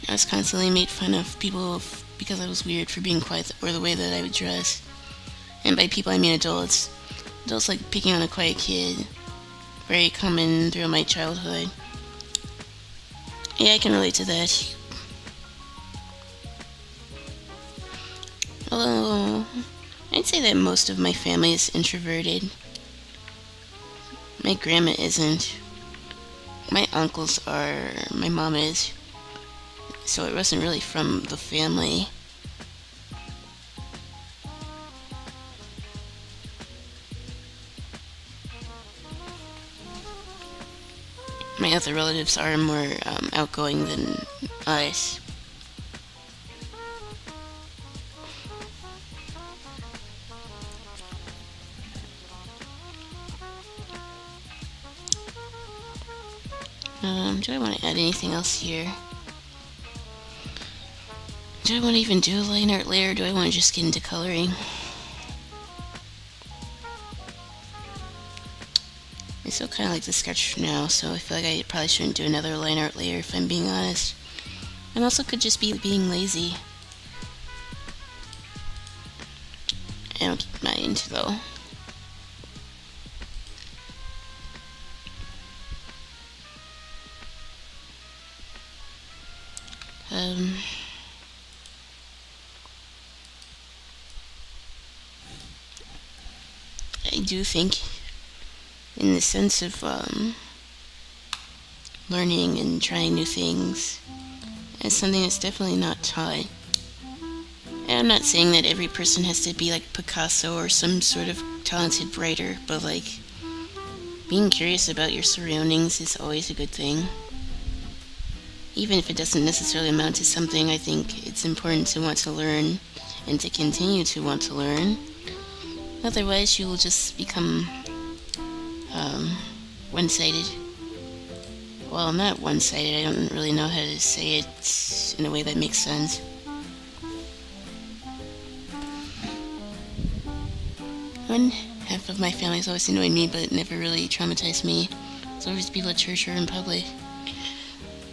I was constantly made fun of people because I was weird for being quiet or the way that I would dress. And by people I mean adults. Adults like picking on a quiet kid. Very common throughout my childhood. Yeah, I can relate to that. Although, I'd say that most of my family is introverted. My grandma isn't. My uncles are. My mom is. So it wasn't really from the family. My other relatives are more outgoing than us. Do I want to add anything else here? Do I want to even do a line art layer, or do I want to just get into coloring? I still kind of like the sketch now, so I feel like I probably shouldn't do another line art layer if I'm being honest. And also could just be being lazy. I don't mind though. I do think in the sense of learning and trying new things, it's something that's definitely not taught. And I'm not saying that every person has to be like Picasso or some sort of talented writer, but like being curious about your surroundings is always a good thing. Even if it doesn't necessarily amount to something, I think it's important to want to learn and to continue to want to learn. Otherwise, you will just become one-sided. Well, not one-sided, I don't really know how to say it in a way that makes sense. One half of my family's always annoyed me, but never really traumatized me. It's always people at church or in public.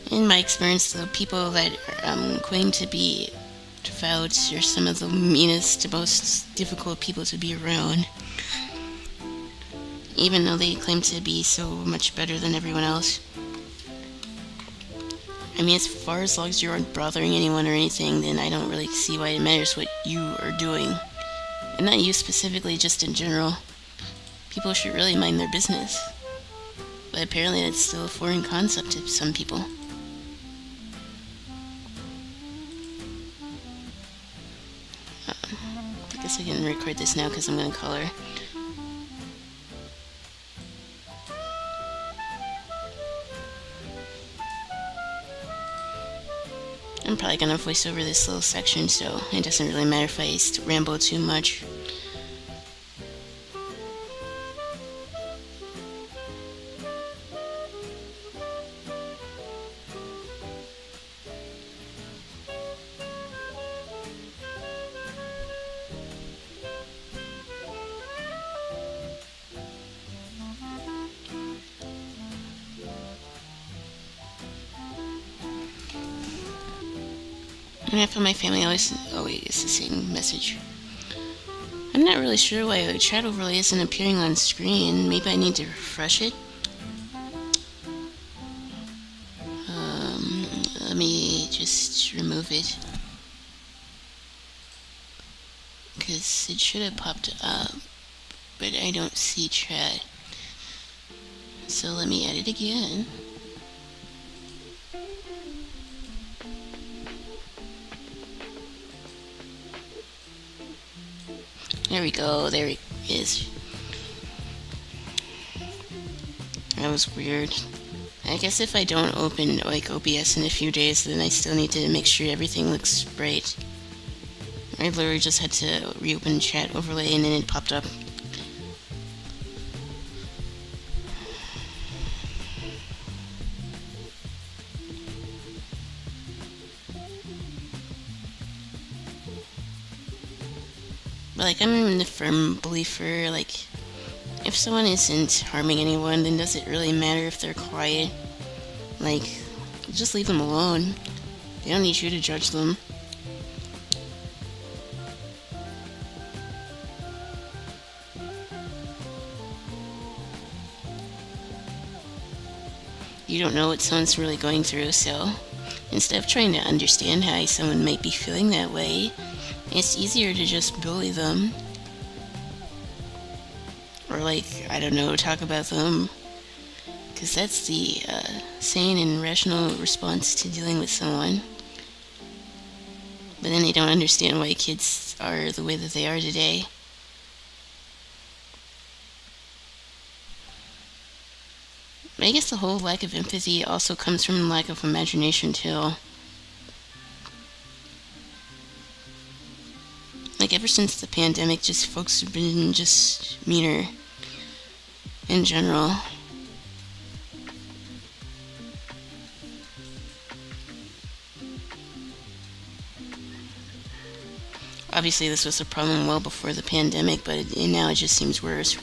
In my experience, the people that claim to be devout are some of the meanest, most difficult people to be around. Even though they claim to be so much better than everyone else. I mean, as far as long as you aren't bothering anyone or anything, then I don't really see why it matters what you are doing. And not you specifically, just in general. People should really mind their business. But apparently that's still a foreign concept to some people. I guess I can record this now because I'm going to color. I'm probably going to voice over this little section, so it doesn't really matter if I ramble too much. And half of my family always, oh wait, it's the same message. I'm not really sure why a chat overlay isn't appearing on screen. Maybe I need to refresh it. Let me just remove it. Because it should have popped up, but I don't see chat. So let me add it again. There we go, there it is. That was weird. I guess if I don't open like OBS in a few days, then I still need to make sure everything looks right. I literally just had to reopen chat overlay and then it popped up. But like, I'm a firm believer, like, if someone isn't harming anyone, then does it really matter if they're quiet? Like, just leave them alone. They don't need you to judge them. You don't know what someone's really going through, so instead of trying to understand how someone might be feeling that way, it's easier to just bully them. Or like, I don't know, talk about them. Because that's the sane and rational response to dealing with someone. But then they don't understand why kids are the way that they are today. I guess the whole lack of empathy also comes from lack of imagination too. Like ever since the pandemic, just folks have been just meaner in general. Obviously this was a problem well before the pandemic, but now it just seems worse.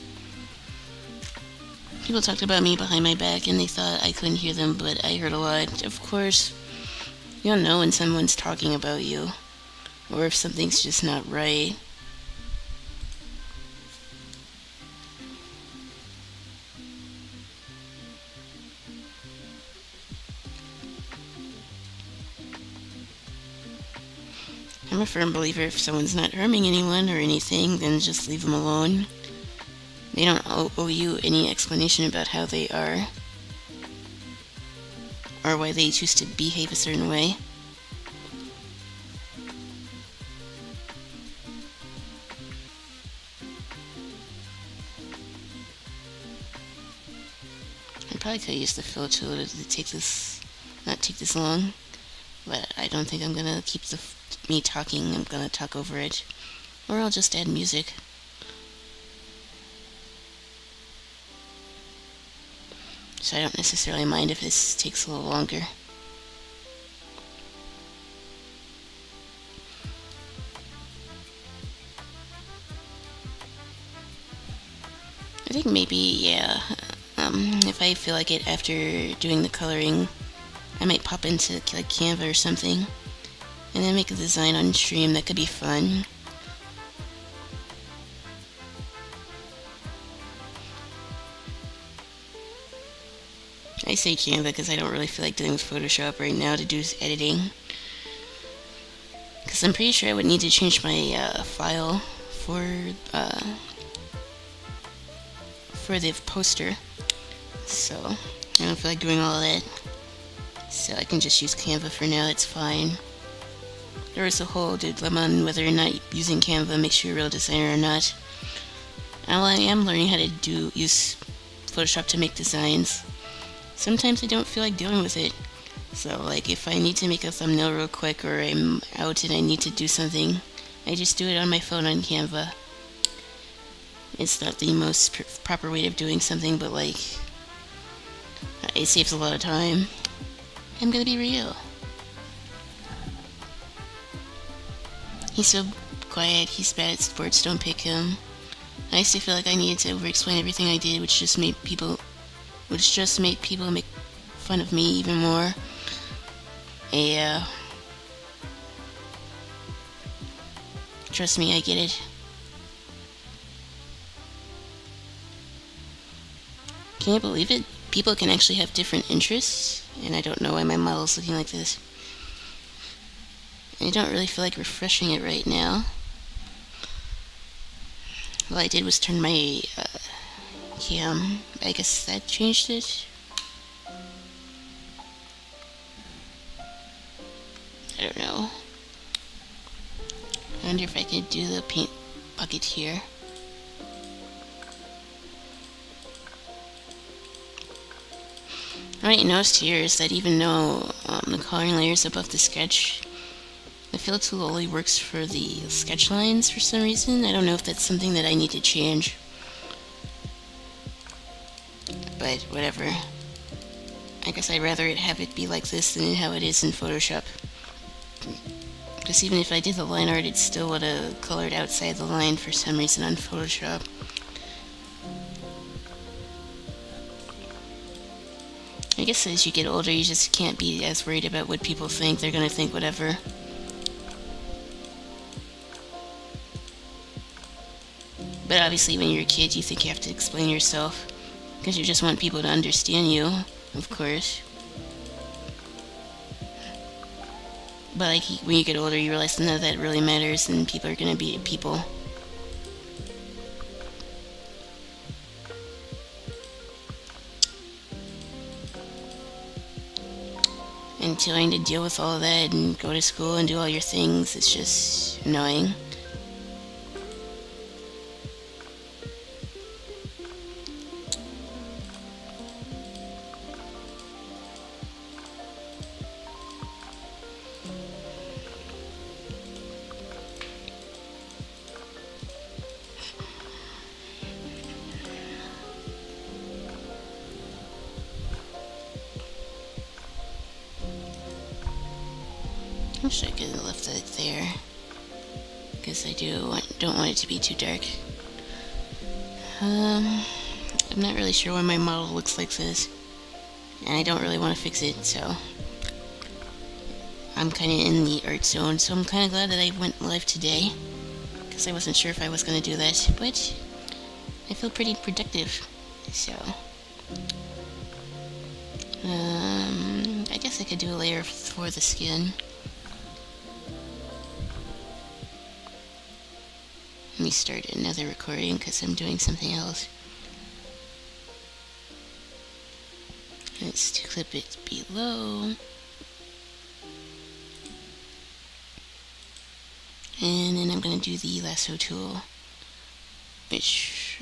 People talked about me behind my back and they thought I couldn't hear them, but I heard a lot. Of course, you don't know when someone's talking about you, or if something's just not right. I'm a firm believer if someone's not harming anyone or anything, then just leave them alone. They don't owe you any explanation about how they are, or why they choose to behave a certain way. I probably could use the fill tool to take this, not take this long, but I don't think I'm gonna keep me talking. I'm gonna talk over it, or I'll just add music. So I don't necessarily mind if this takes a little longer. I think maybe, yeah, if I feel like it after doing the coloring, I might pop into like Canva or something, and then make a design on stream. That could be fun. I say Canva because I don't really feel like dealing with Photoshop right now to do editing. Because I'm pretty sure I would need to change my file for the poster. So I don't feel like doing all that. So I can just use Canva for now, that's fine. There is a whole dilemma on whether or not using Canva makes you a real designer or not. Now I am learning how to use Photoshop to make designs. Sometimes I don't feel like dealing with it. So like if I need to make a thumbnail real quick or I'm out and I need to do something, I just do it on my phone on Canva. It's not the most proper way of doing something, but like it saves a lot of time. I'm gonna be real. He's so quiet, he's bad at sports, don't pick him. I used to feel like I needed to over-explain everything I did, which just made people make fun of me even more. Yeah. Trust me, I get it. Can you believe it? People can actually have different interests, and I don't know why my model's looking like this. I don't really feel like refreshing it right now. All I did was turn my cam. I guess that changed it. I don't know. I wonder if I could do the paint bucket here. What I noticed here is that even though the coloring layer is above the sketch, the fill tool only works for the sketch lines for some reason. I don't know if that's something that I need to change. But whatever. I guess I'd rather have it be like this than how it is in Photoshop. Because even if I did the line art, it still would have colored outside the line for some reason on Photoshop. I guess as you get older, you just can't be as worried about what people think. They're gonna think whatever. But obviously when you're a kid, you think you have to explain yourself. Because you just want people to understand you, of course. But like when you get older, you realize none of that really matters, and people are gonna be people. And trying to deal with all of that and go to school and do all your things, it's just annoying. I wish I could have left that there, because I don't want it to be too dark. I'm not really sure why my model looks like this, and I don't really want to fix it, so I'm kind of in the art zone, so I'm kind of glad that I went live today, because I wasn't sure if I was going to do that, but I feel pretty productive, so I guess I could do a layer for the skin. Let me start another recording because I'm doing something else. Let's clip it below. And then I'm going to do the lasso tool, which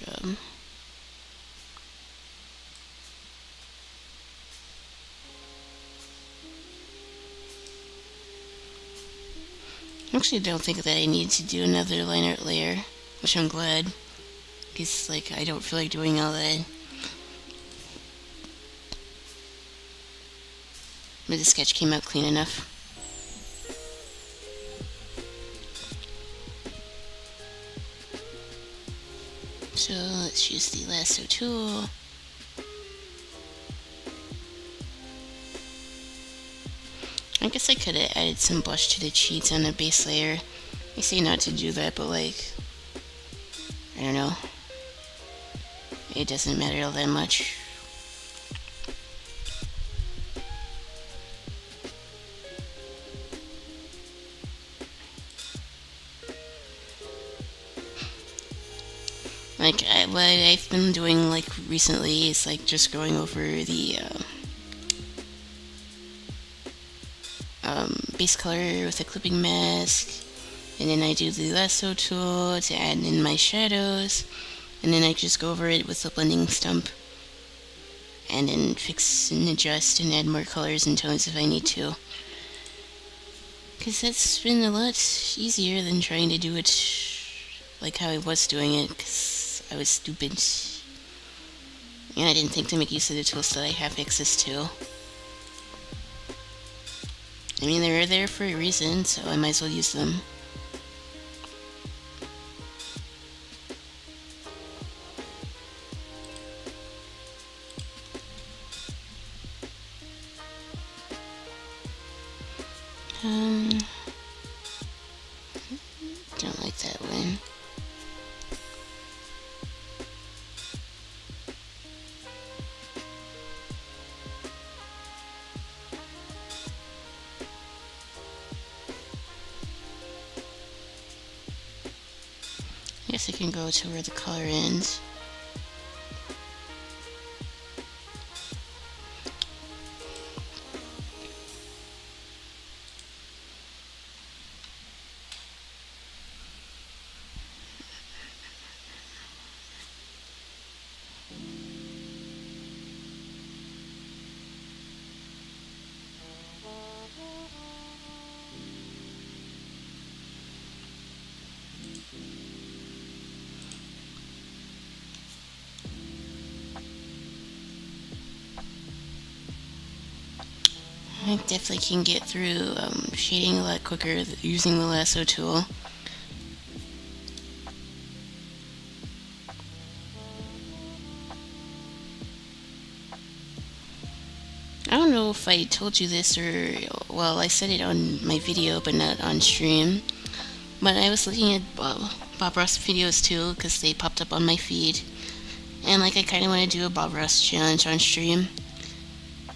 actually don't think that I need to do another line art layer, which I'm glad, because like I don't feel like doing all that. But the sketch came out clean enough. So let's use the lasso tool. I guess I could have added some blush to the cheeks on the base layer. I say not to do that, but like, I don't know. It doesn't matter all that much. Like, what I've been doing like recently is like just going over the base color with a clipping mask, and then I do the lasso tool to add in my shadows, and then I just go over it with the blending stump, and then fix and adjust and add more colors and tones if I need to. Because that's been a lot easier than trying to do it like how I was doing it, because I was stupid. And I didn't think to make use of the tools that I have access to. I mean, they're there for a reason, so I might as well use them. Don't like that one. I guess I can go to where the color ends. I definitely can get through shading a lot quicker using the lasso tool. I don't know if I told you this or, well, I said it on my video but not on stream. But I was looking at Bob Ross videos too because they popped up on my feed. And like I kind of want to do a Bob Ross challenge on stream.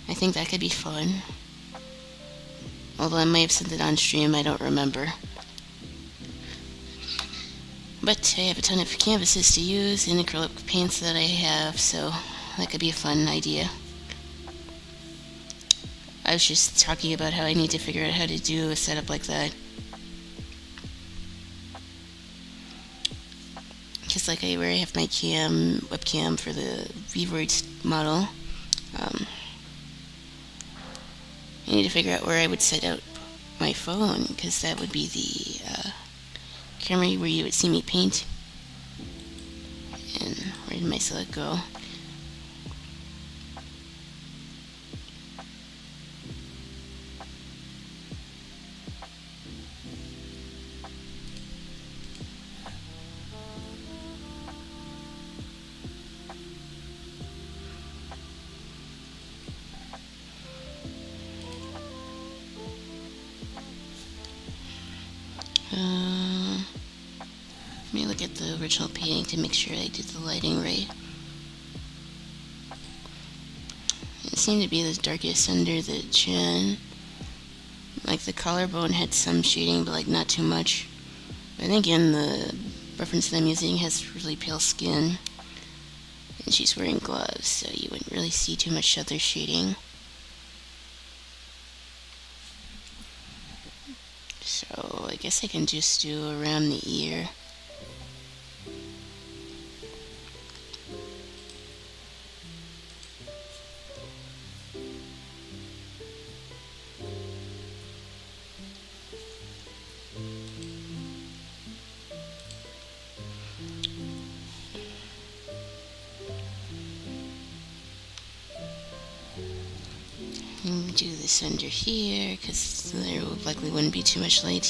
I think that could be fun. Although I may have sent it on stream, I don't remember. But I have a ton of canvases to use and acrylic paints that I have, so that could be a fun idea. I was just talking about how I need to figure out how to do a setup like that. Because like where I have my webcam for the Vroids model, I need to figure out where I would set out my phone, because that would be the camera where you would see me paint. And where did my select go? Let me look at the original painting to make sure I did the lighting right. It seemed to be the darkest under the chin. Like the collarbone had some shading, but like not too much. But then again, the reference that I'm using has really pale skin. And she's wearing gloves, so you wouldn't really see too much other shading. So I guess I can just do around the ear. Do this under here because there likely wouldn't be too much light.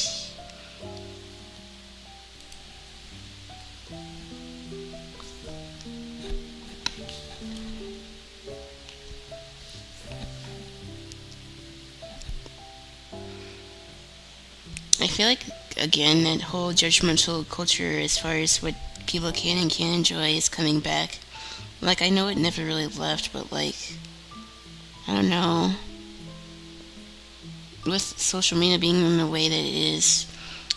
I feel like, again, that whole judgmental culture as far as what people can and can't enjoy is coming back. Like, I know it never really left, but like, I don't know. With social media being in the way that it is,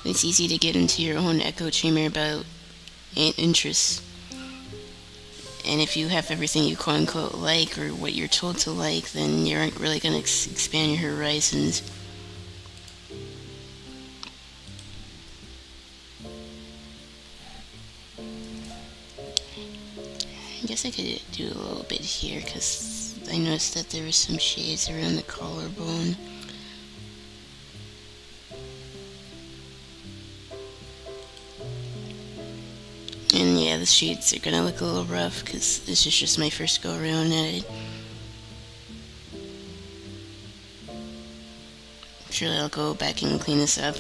it's easy to get into your own echo chamber about interests. And if you have everything you quote unquote like, or what you're told to like, then you aren't really going to expand your horizons. I guess I could do a little bit here because I noticed that there was some shades around the collarbone. And yeah, the shades are gonna look a little rough because this is just my first go around at it. Surely I'll go back and clean this up.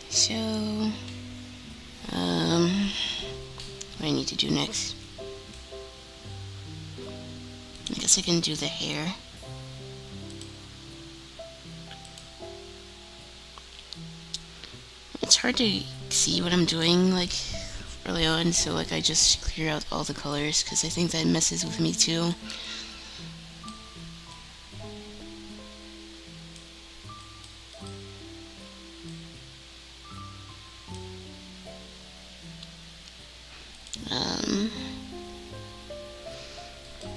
So, what do I need to do next? I guess I can do the hair. It's hard to see what I'm doing like early on, so like I just clear out all the colors because I think that messes with me too.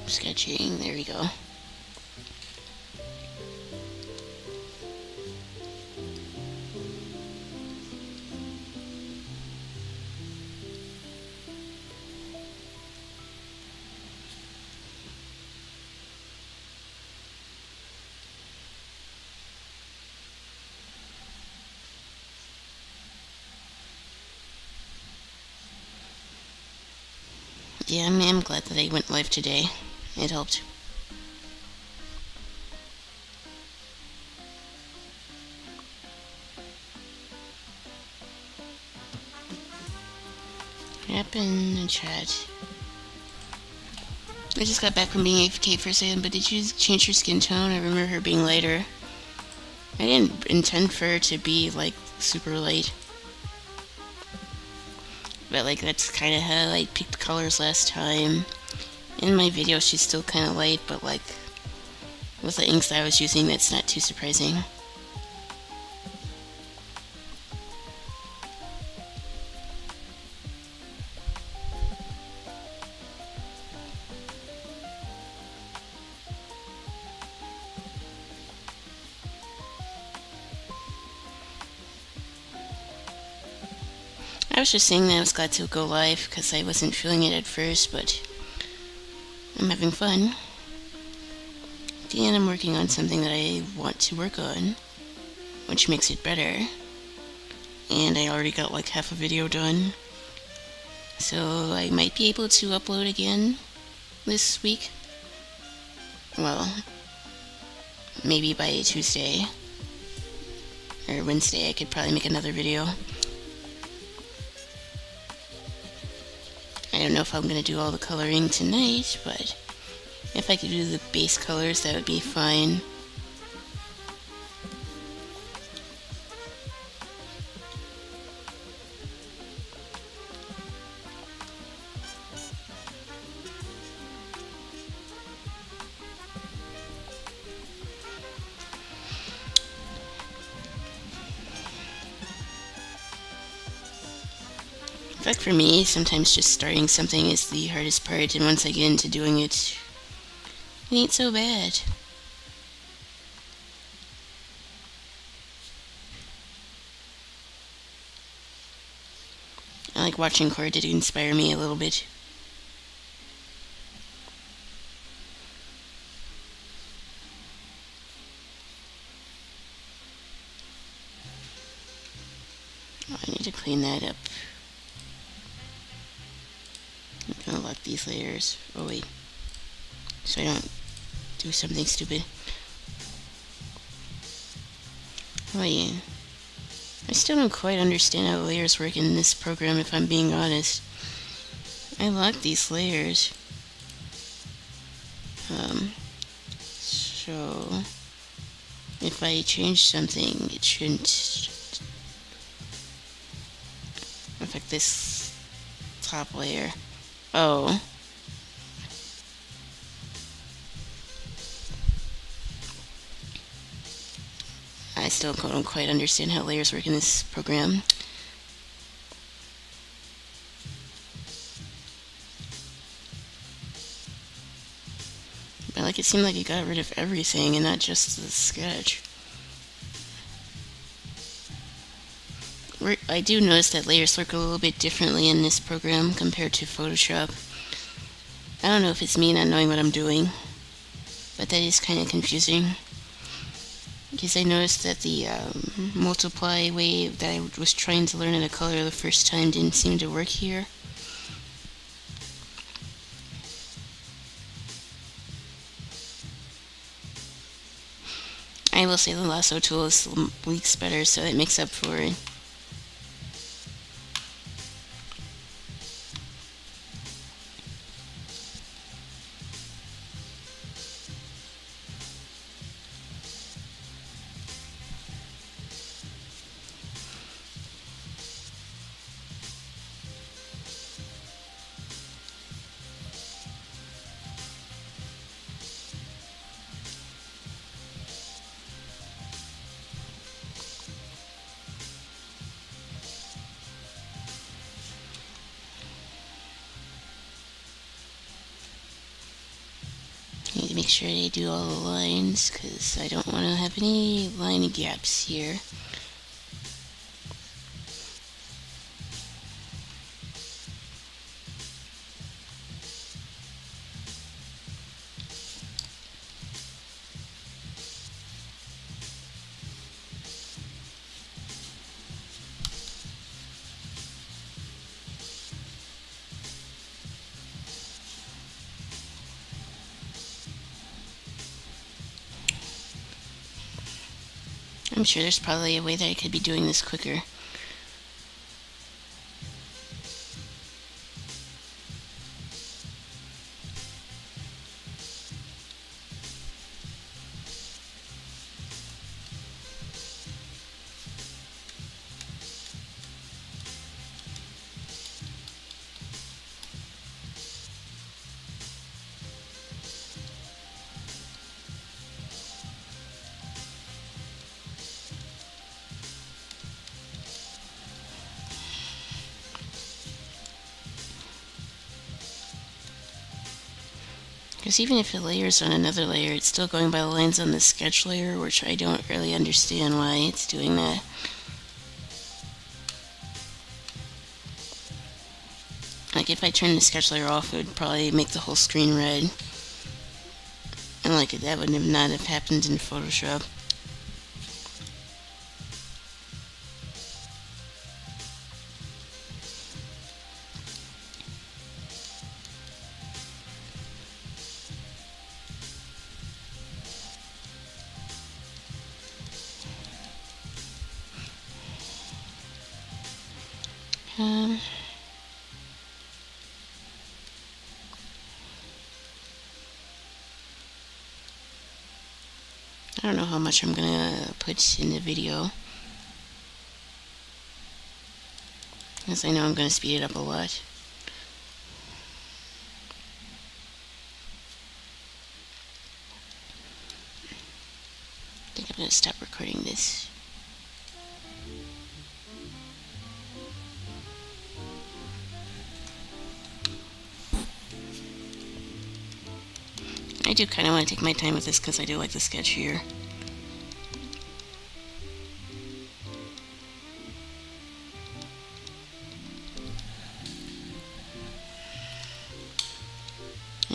Sketching, there we go. Yeah, I'm glad that I went live today. It helped. Yapping and chat. I just got back from being AFK for a second, but did you change your skin tone? I remember her being lighter. I didn't intend for her to be like super light. But like that's kind of how I picked colors last time. In my video she's still kind of light, but like with the inks that I was using that's not too surprising. I was just saying that I was glad to go live because I wasn't feeling it at first, but I'm having fun. And I'm working on something that I want to work on, which makes it better. And I already got like half a video done. So I might be able to upload again this week. Well, maybe by Tuesday or Wednesday I could probably make another video. I don't know if I'm going to do all the coloring tonight, but if I could do the base colors, that would be fine. In fact, for me, sometimes just starting something is the hardest part, and once I get into doing it, it ain't so bad. I like watching Core to inspire me a little bit. Oh, I need to clean that up. I'm gonna lock these layers. Oh wait, so I don't do something stupid. Oh yeah. I still don't quite understand how the layers work in this program, if I'm being honest. I locked these layers. So if I change something, it shouldn't affect this top layer. Oh. I still don't quite understand how layers work in this program. But like it seemed like it got rid of everything and not just the sketch. I do notice that layers work a little bit differently in this program compared to Photoshop. I don't know if it's me not knowing what I'm doing, but that is kind of confusing. Because I noticed that the multiply way that I was trying to learn how to color the first time didn't seem to work here. I will say the lasso tool is leaks better, so that makes up for it. make sure I do all the lines because I don't want to have any line gaps here. I'm sure there's probably a way that I could be doing this quicker. Because even if the layer's on another layer, it's still going by the lines on the sketch layer, which I don't really understand why it's doing that. Like, if I turn the sketch layer off, it would probably make the whole screen red. And like, that would not have happened in Photoshop. I don't know how much I'm gonna put in the video, because I know I'm gonna speed it up a lot. I think I'm gonna stop recording this. I do kind of want to take my time with this because I do like the sketch here.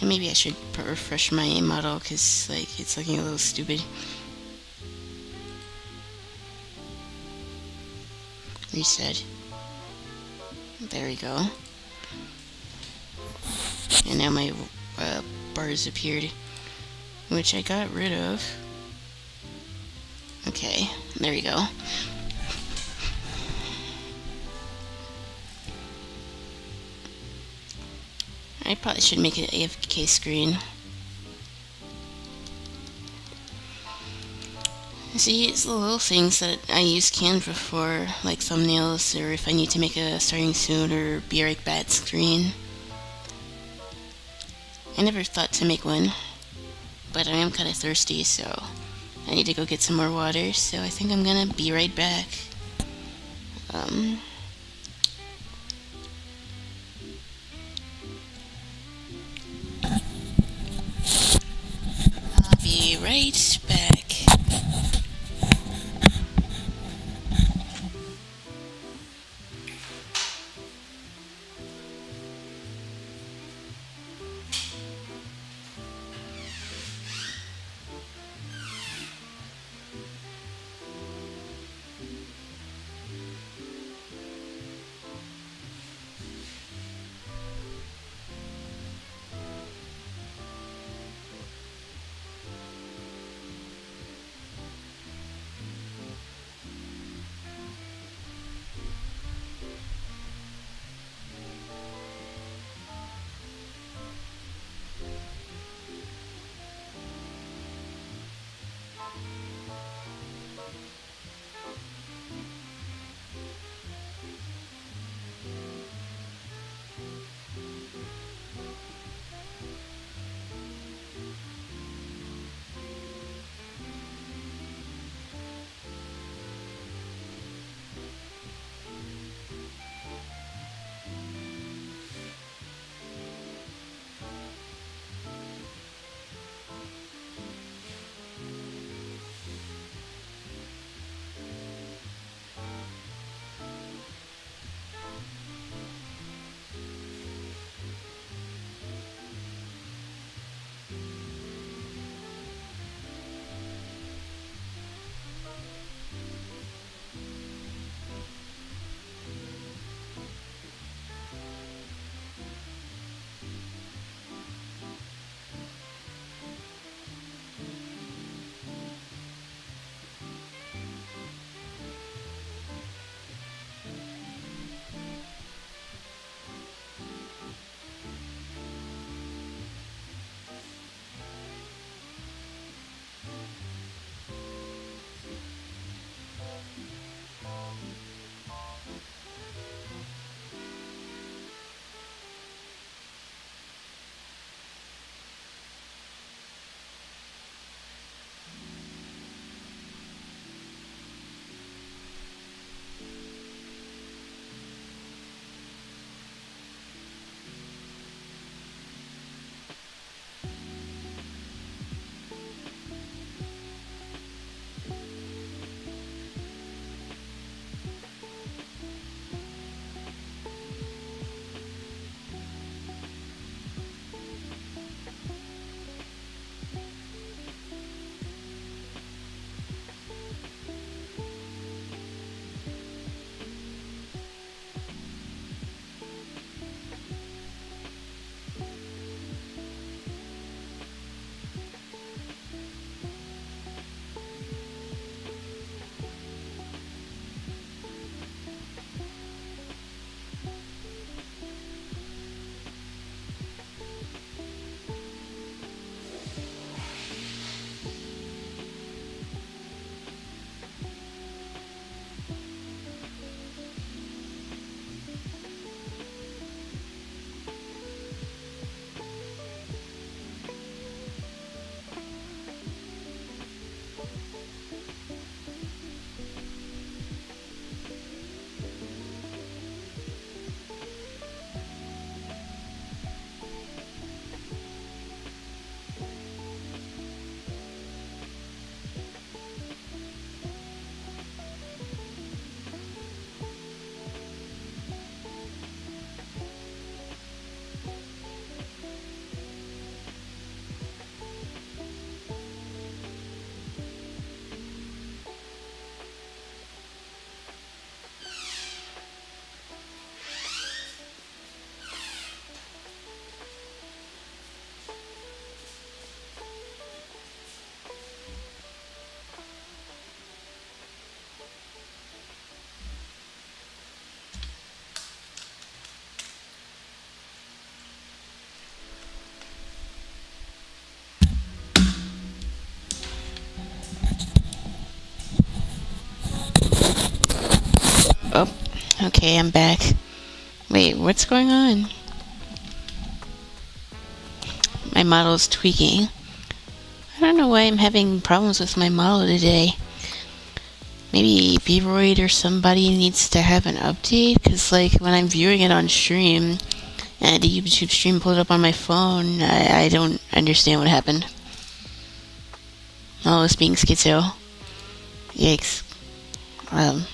And maybe I should refresh my model because like it's looking a little stupid. Reset. There we go. And now my bars appeared, which I got rid of. Okay, there we go. I probably should make it an AFK screen. See, it's the little things that I use Canva for, like thumbnails, or if I need to make a starting soon or be right back screen. I never thought to make one, but I am kind of thirsty, so I need to go get some more water, so I think I'm gonna be right back. I'll be right back. Okay, I'm back. Wait, what's going on? My model's tweaking. I don't know why I'm having problems with my model today. Maybe Vroid or somebody needs to have an update, because like when I'm viewing it on stream and the YouTube stream pulled up on my phone, I don't understand what happened. Oh, it's being schizo. Yikes. I'm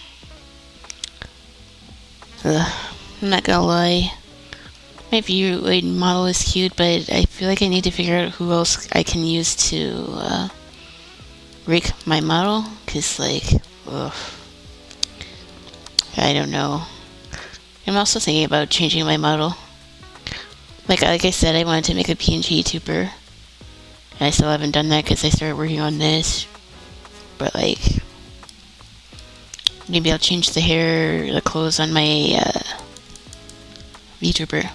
not gonna lie. My Vroid model is cute, but I feel like I need to figure out who else I can use to rig my model, because like, ugh. I don't know. I'm also thinking about changing my model. Like I said, I wanted to make a PNG YouTuber. And I still haven't done that because I started working on this. But like, maybe I'll change the hair, the clothes on my YouTuber.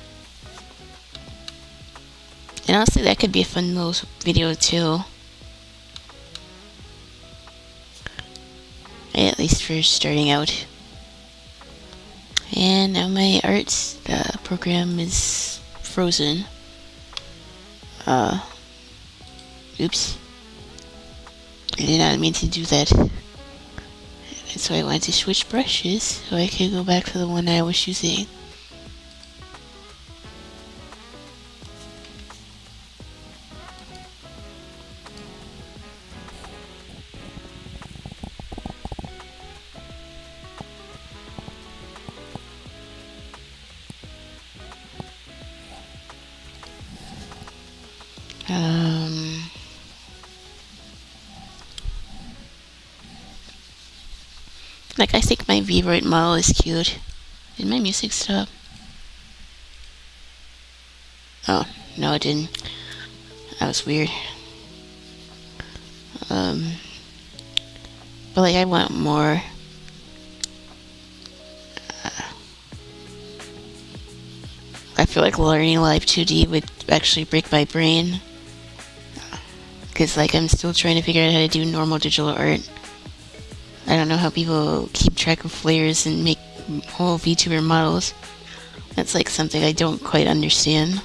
And honestly, that could be a fun little video too. At least for starting out. And now my arts program is frozen. Oops. I did not mean to do that. And so I wanted to switch brushes so I could go back to the one I was using. Like, I think my Vroid model is cute. Did my music stop? Oh, no it didn't. That was weird. But like, I want more. I feel like learning Live 2D would actually break my brain. Because like, I'm still trying to figure out how to do normal digital art. I don't know how people keep track of layers and make whole VTuber models. That's like something I don't quite understand.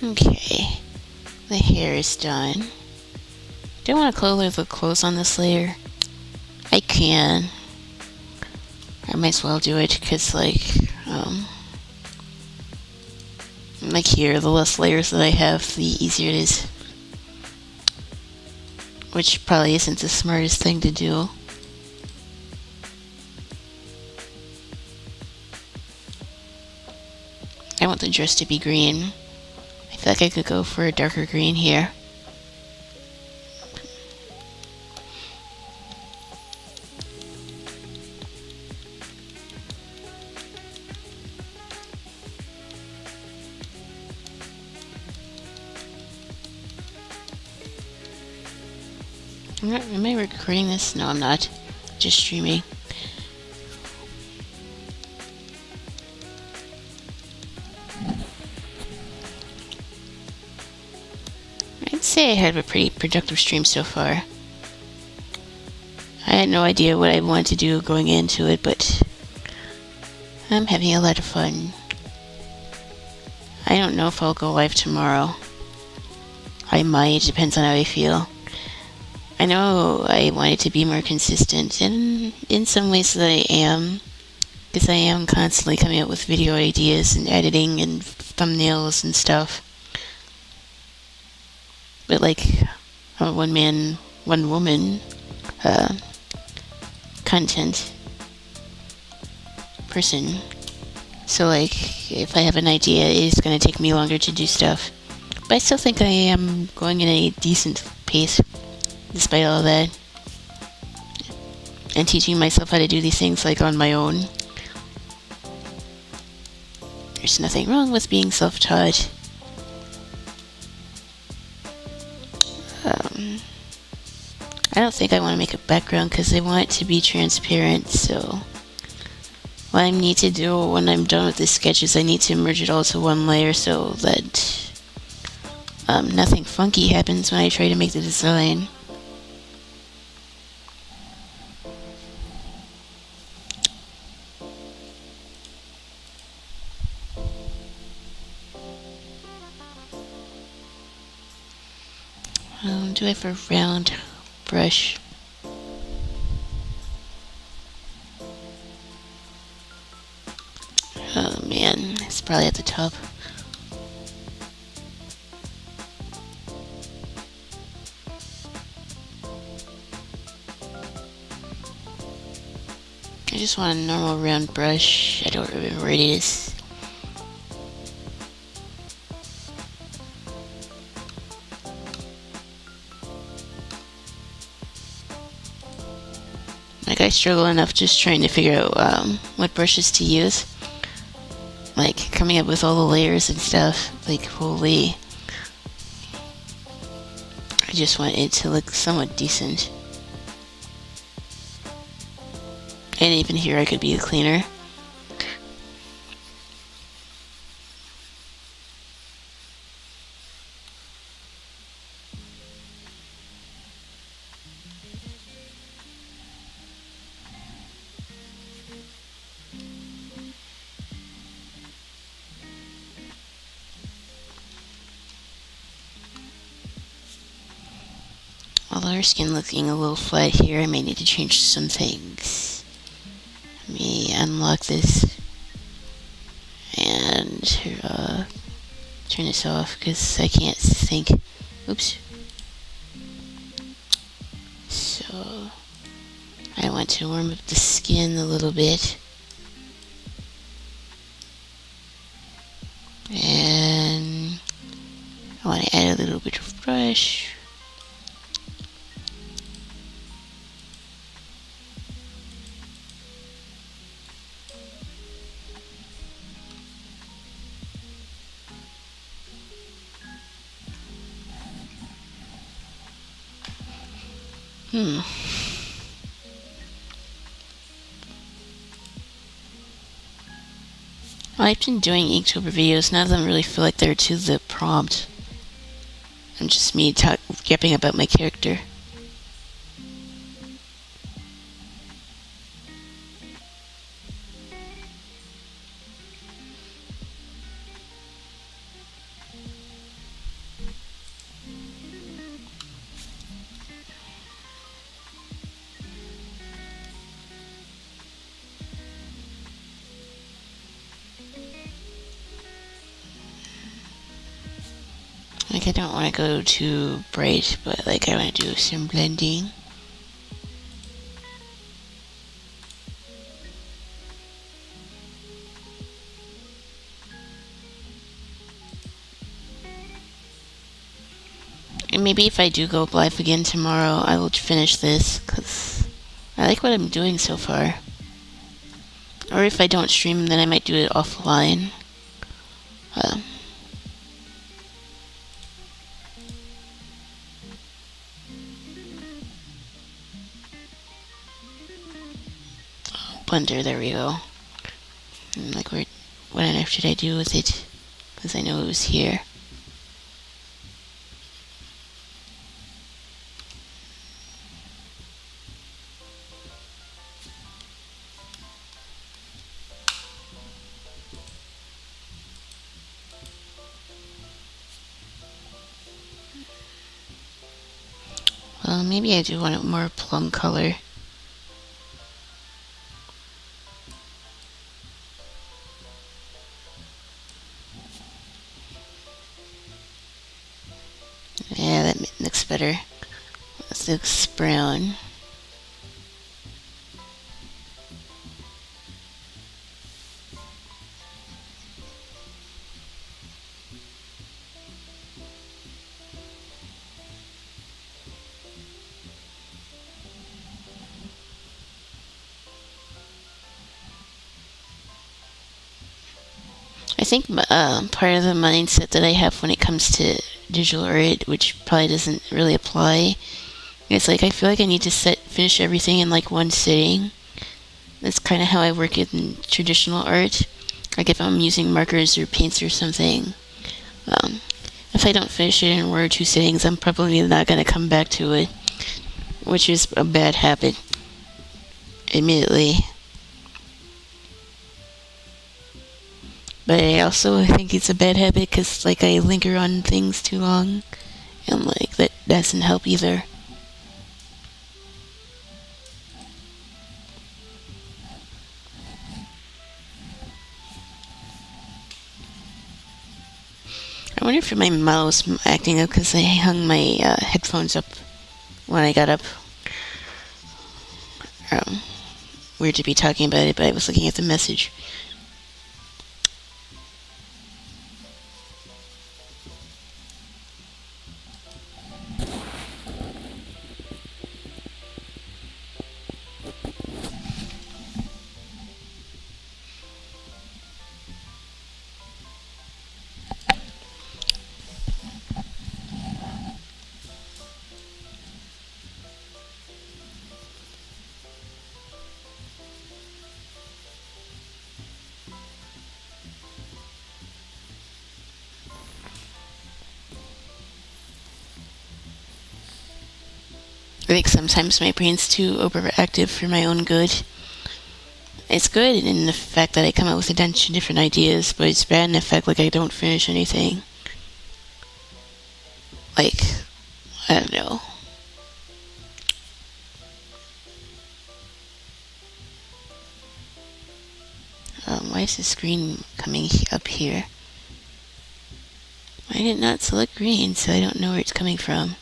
Okay, the hair is done. Do I want to color the clothes on this layer? I can. I might as well do it because like here, the less layers that I have, the easier it is. Which probably isn't the smartest thing to do. I want the dress to be green. I feel like I could go for a darker green here. Am I recording this? No, I'm not. Just streaming. I'd say I had a pretty productive stream so far. I had no idea what I wanted to do going into it, but I'm having a lot of fun. I don't know if I'll go live tomorrow. I might, depends on how I feel. I know I wanted to be more consistent, and in some ways that I am, because I am constantly coming up with video ideas and editing and thumbnails and stuff. But like, I'm a one-man, one-woman content person. So like, if I have an idea, it's going to take me longer to do stuff. But I still think I am going at a decent pace, despite all that. And teaching myself how to do these things like on my own. There's nothing wrong with being self-taught. I don't think I want to make a background because I want it to be transparent, so what I need to do when I'm done with this sketch is I need to merge it all to one layer so that nothing funky happens when I try to make the design. Do I have a round brush? Oh man, it's probably at the top. I just want a normal round brush. I don't remember where it is. Like, I struggle enough just trying to figure out what brushes to use. Like, coming up with all the layers and stuff. Like, holy. I just want it to look somewhat decent. And even here I could be cleaner. Although her skin looking a little flat here, I may need to change some things. Let me unlock this and turn this off because I can't think. Oops. So I want to warm up the skin a little bit. And I want to add a little bit of brush. Well, I've been doing Inktober videos, none of them really feel like they're to the prompt. I'm just me yapping about my character. Like, I don't want to go too bright, but like I want to do some blending. And maybe if I do go live again tomorrow, I will finish this, because I like what I'm doing so far. Or if I don't stream, then I might do it offline. Blender, there we go. And like, what on earth should I do with it? Because I know it was here. Well, maybe I do want it more plum color. Yeah, that looks better. This looks brown. I think part of the mindset that I have when it comes to digital art, which probably doesn't really apply, It's like I feel like I need to finish everything in like one sitting. That's kind of how I work in traditional art. Like if I'm using markers or paints or something, um, if I don't finish it in one or two sittings, I'm probably not going to come back to it, which is a bad habit, admittedly. But I also think it's a bad habit because like I linger on things too long, and like that doesn't help either. I wonder if my mouse acting up because I hung my headphones up when I got up. Weird to be talking about it, but I was looking at the message. I think sometimes my brain's too overactive for my own good. It's good in the fact that I come up with a bunch of different ideas, but it's bad in the fact like I don't finish anything. Like, I don't know. Why is the screen coming up here? I did not select green, so I don't know where it's coming from.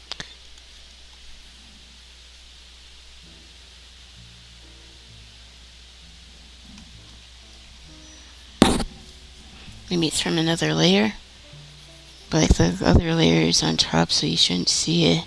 Maybe it's from another layer. But like the other layer is on top, so you shouldn't see it.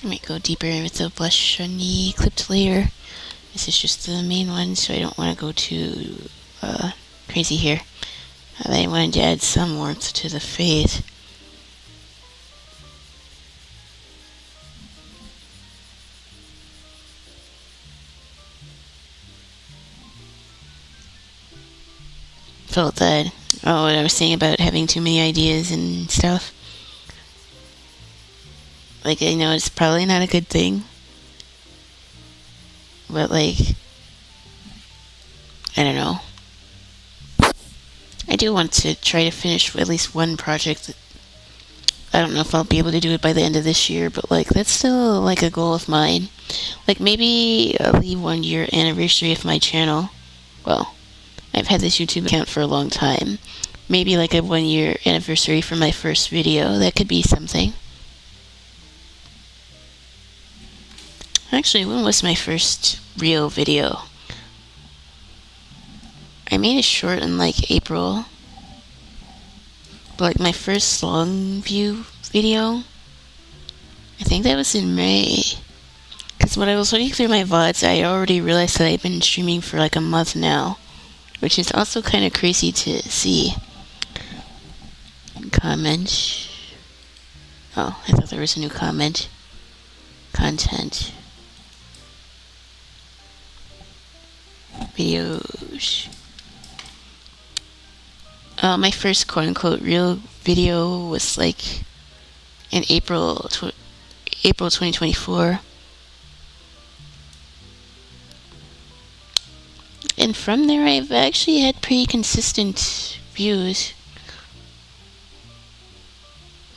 I might go deeper with the blush on the clipped layer. This is just the main one, so I don't want to go too crazy here. I wanted to add some warmth to the face. Felt that, what I was saying about having too many ideas and stuff. Like, I know it's probably not a good thing, but like, I don't know. I do want to try to finish at least one project. I don't know if I'll be able to do it by the end of this year, but like, that's still like a goal of mine. Like, maybe the 1 year anniversary of my channel. Well, I've had this YouTube account for a long time. Maybe like a 1 year anniversary for my first video. That could be something. Actually, when was my first real video? I made a short in like April. But like my first long view video, I think that was in May. Because when I was looking through my VODs, I already realized that I've been streaming for like a month now. Which is also kind of crazy to see. Comment. Oh, I thought there was a new comment. Content. Videos. My first quote-unquote real video was like in April 2024. And from there, I've actually had pretty consistent views.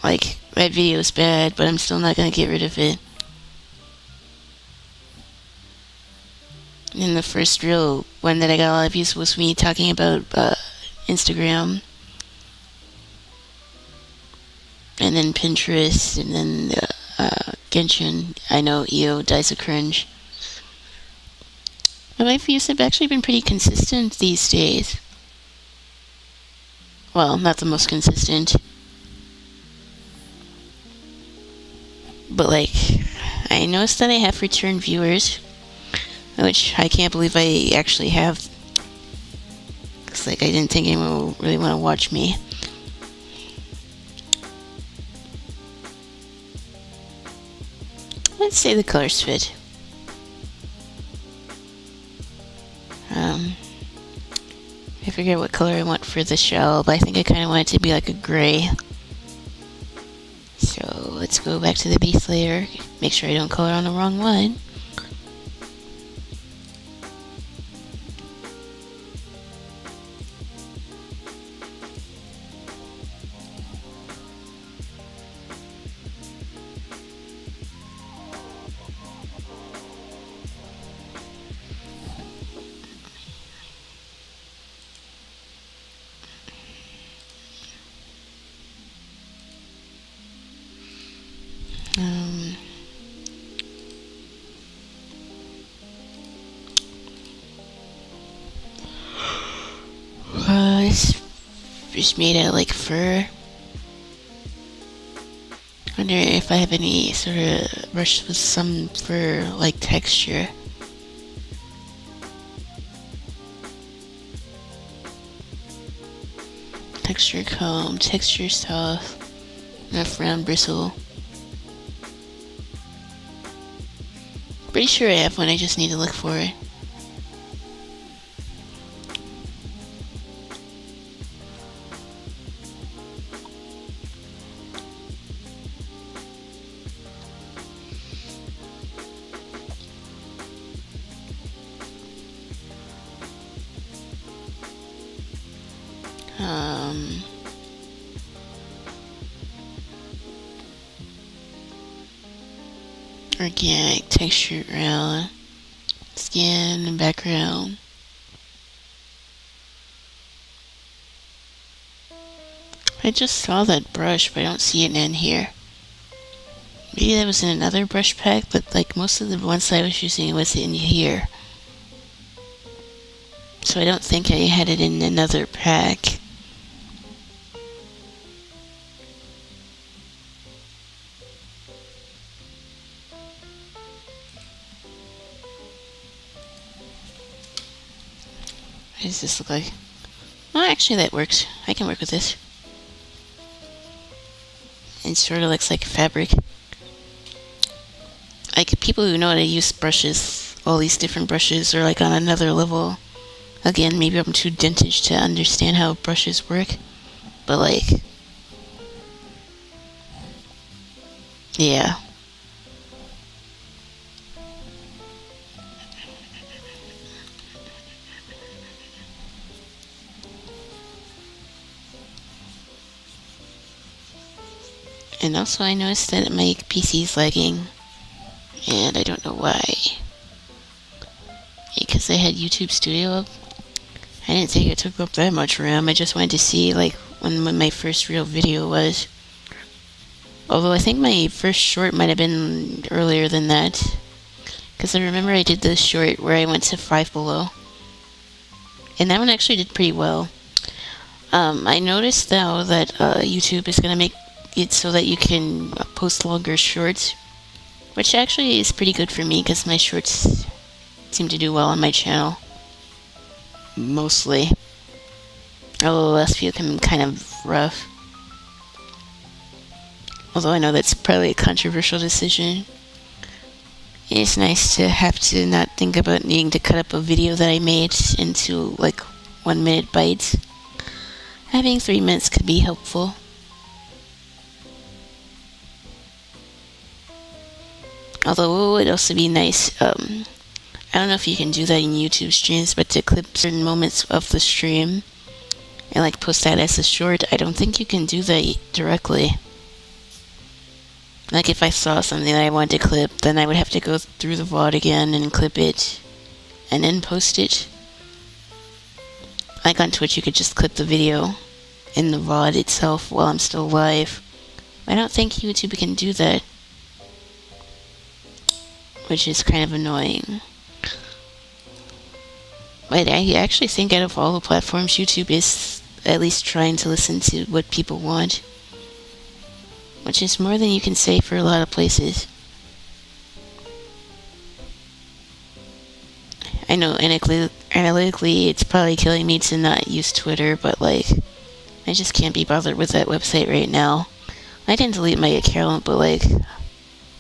Like, that video's bad, but I'm still not gonna get rid of it. And the first real one that I got a lot of views was me talking about Instagram. and then Pinterest, and then Genshin. I know EO dies a cringe. My life views have actually been pretty consistent these days. Well, not the most consistent. But, like, I noticed that I have return viewers, which I can't believe I actually have. Because, like, I didn't think anyone would really want to watch me. Let's say the colors fit. I forget what color I want for the shell, but I think I kind of want it to be like a gray. So let's go back to the base layer, make sure I don't color on the wrong one. It's just made out of like fur. I wonder if I have any sort of brush with some fur like texture. Texture comb, texture soft, enough round bristle. Pretty sure I have one, I just need to look for it. Organic texture around skin and background. I just saw that brush, but I don't see it in here. Maybe that was in another brush pack, but like most of the ones I was using was in here. So I don't think I had it in another pack. What does this look like? Oh, actually that works. I can work with this. It sort of looks like fabric. Like, people who know how to use brushes, all these different brushes, are like on another level. Again, maybe I'm too vintage to understand how brushes work. But like, yeah. And also I noticed that my PC is lagging, and I don't know why. Because I had YouTube Studio up. I didn't think it took up that much RAM, I just wanted to see like when my first real video was. Although I think my first short might have been earlier than that. Because I remember I did this short where I went to 5 below. And that one actually did pretty well. I noticed though that YouTube is going to make it so that you can post longer shorts, which actually is pretty good for me because my shorts seem to do well on my channel. Mostly. Although the last few can be kind of rough. Although I know that's probably a controversial decision. It's nice to have to not think about needing to cut up a video that I made into like 1-minute bites. Having 3 minutes could be helpful. Although it would also be nice, I don't know if you can do that in YouTube streams, but to clip certain moments of the stream and like post that as a short, I don't think you can do that directly. Like if I saw something that I wanted to clip, then I would have to go through the VOD again and clip it and then post it. Like on Twitch, you could just clip the video in the VOD itself while I'm still live. I don't think YouTube can do that, which is kind of annoying. But I actually think out of all the platforms, YouTube is at least trying to listen to what people want, which is more than you can say for a lot of places. I know analytically it's probably killing me to not use Twitter, but like, I just can't be bothered with that website right now. I didn't delete my account, but like,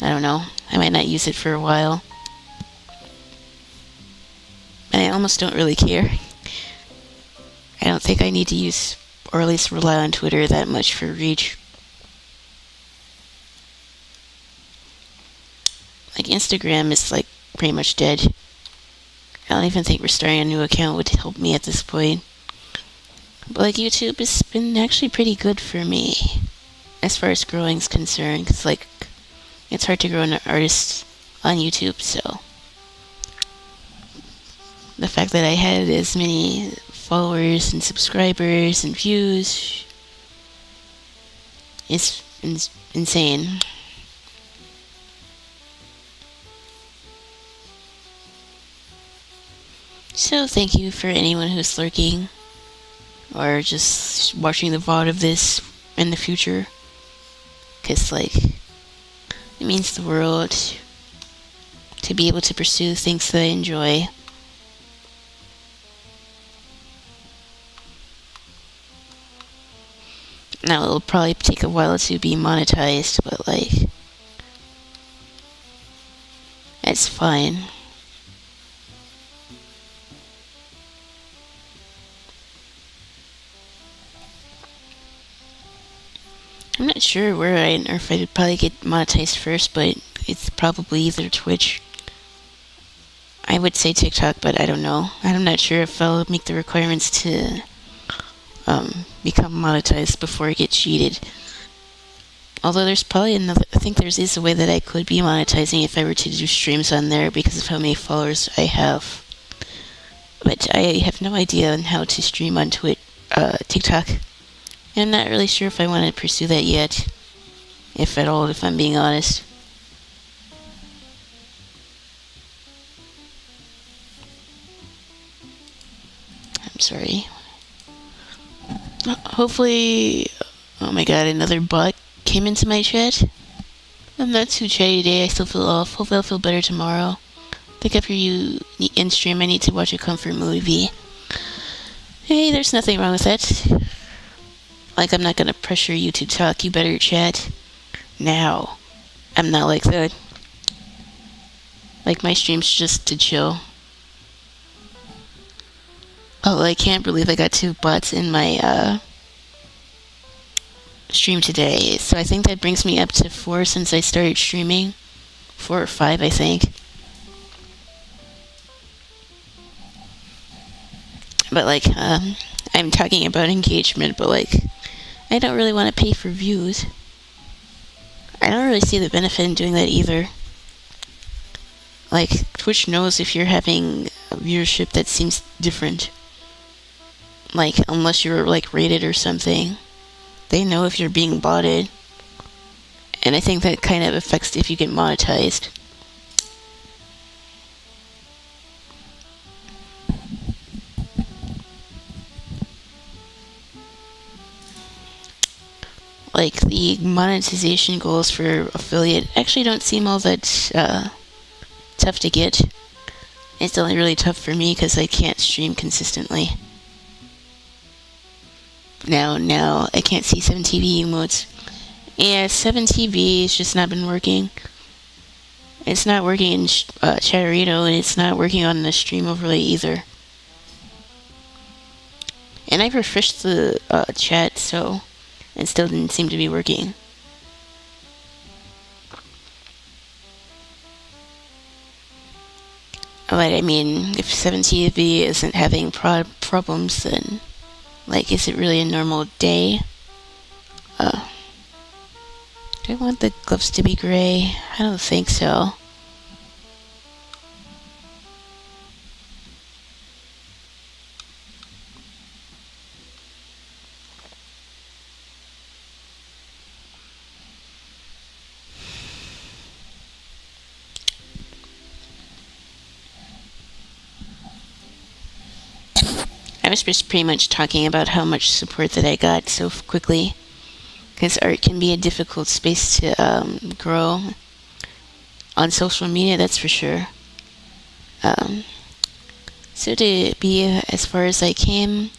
I don't know. I might not use it for a while. And I almost don't really care. I don't think I need to use, or at least rely on Twitter that much for reach. Like, Instagram is like pretty much dead. I don't even think restarting a new account would help me at this point. But like, YouTube has been actually pretty good for me as far as growing is concerned, because like, it's hard to grow an artist on YouTube, so the fact that I had as many followers and subscribers and views is insane. So thank you for anyone who's lurking or just watching the VOD of this in the future, because like, it means the world to be able to pursue things that I enjoy. Now it'll probably take a while to be monetized, but like, it's fine. I'm not sure where or if I'd probably get monetized first, but it's probably either Twitch. I would say TikTok, but I don't know. I'm not sure if I'll meet the requirements to become monetized before I get cheated. Although there's probably another, I think is a way that I could be monetizing if I were to do streams on there because of how many followers I have. But I have no idea on how to stream on TikTok. I'm not really sure if I want to pursue that yet, if at all, if I'm being honest. I'm sorry. Hopefully, oh my god, another bot came into my chat. I'm not too chatty today, I still feel off. Hopefully I'll feel better tomorrow. I think after you end stream, I need to watch a comfort movie. Hey, there's nothing wrong with that. Like, I'm not gonna pressure you to talk, you better chat now. I'm not like that. Like, my stream's just to chill. Oh, I can't believe I got 2 bots in my stream today. So I think that brings me up to 4 since I started streaming. 4 or 5, I think. But like, I'm talking about engagement, but like, I don't really want to pay for views. I don't really see the benefit in doing that either. Like, Twitch knows if you're having a viewership that seems different. Like, unless you're like rated or something, they know if you're being botted. And I think that kind of affects if you get monetized. Like, the monetization goals for affiliate actually don't seem all that tough to get. It's only really tough for me because I can't stream consistently. Now, I can't see 7TV emotes. Yeah, 7TV has just not been working. It's not working in Chatterito, and it's not working on the stream overlay either. And I refreshed the chat, so it still didn't seem to be working. But I mean, if 7TV isn't having problems, then like, is it really a normal day? Do I want the gloves to be gray? I don't think so. was just pretty much talking about how much support that I got so quickly, because art can be a difficult space to grow on social media, that's for sure. So to be as far as I came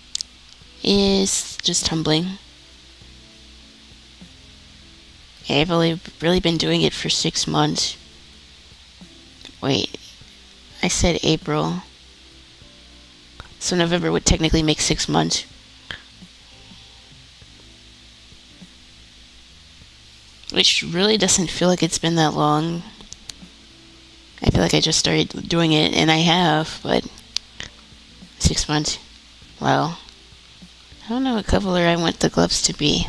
is just humbling. I've only really been doing it for 6 months. Wait, I said April. So November would technically make 6 months. Which really doesn't feel like it's been that long. I feel like I just started doing it, and I have, but 6 months. Wow. I don't know what color I want the gloves to be.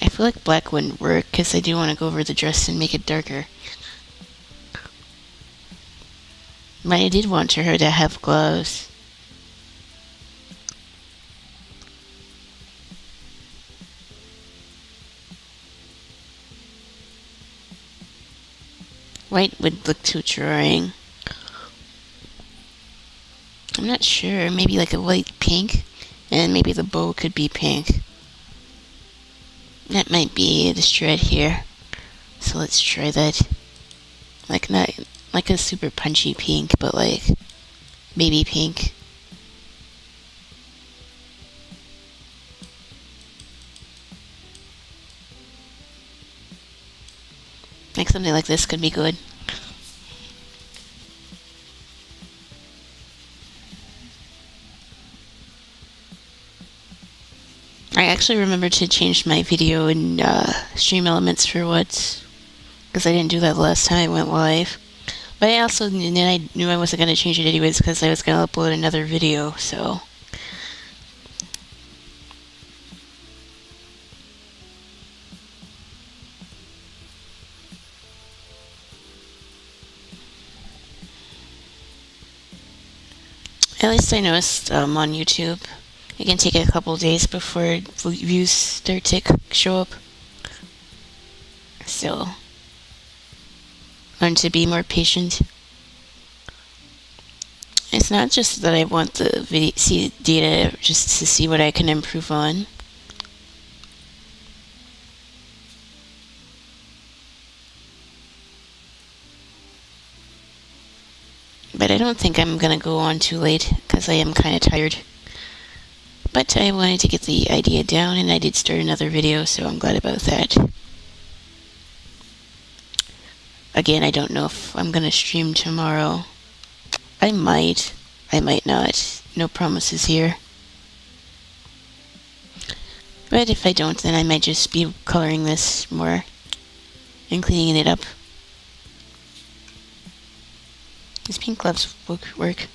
I feel like black wouldn't work, because I do want to go over the dress and make it darker. But I did want her to have gloves. White would look too drawing. I'm not sure. Maybe like a light pink, and maybe the bow could be pink. That might be the shred here. So let's try that. Like not like a super punchy pink, but like baby pink. Like something like this could be good. I actually remembered to change my video in stream elements for once, because I didn't do that the last time I went live. But I also knew I wasn't going to change it anyways, because I was going to upload another video, so. At least I noticed on YouTube, it can take a couple days before views start to show up. So, learn to be more patient. It's not just that I want the data just to see what I can improve on. But I don't think I'm gonna go on too late, because I am kind of tired. But I wanted to get the idea down, and I did start another video, so I'm glad about that. Again, I don't know if I'm gonna stream tomorrow. I might not. No promises here. But if I don't, then I might just be coloring this more and cleaning it up. These pink gloves work.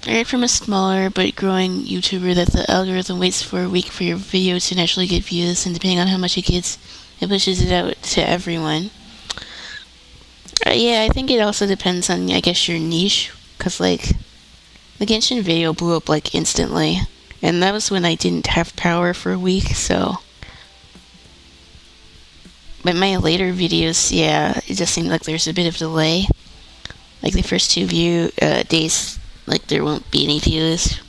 I heard from a smaller but growing YouTuber that the algorithm waits for a week for your video to naturally get views, and depending on how much it gets, it pushes it out to everyone. Yeah, I think it also depends on, I guess, your niche, because, like, the Genshin video blew up, like, instantly, and that was when I didn't have power for a week, so. But my later videos, yeah, it just seemed like there's a bit of delay. Like, the first 2 days, like, there won't be any views,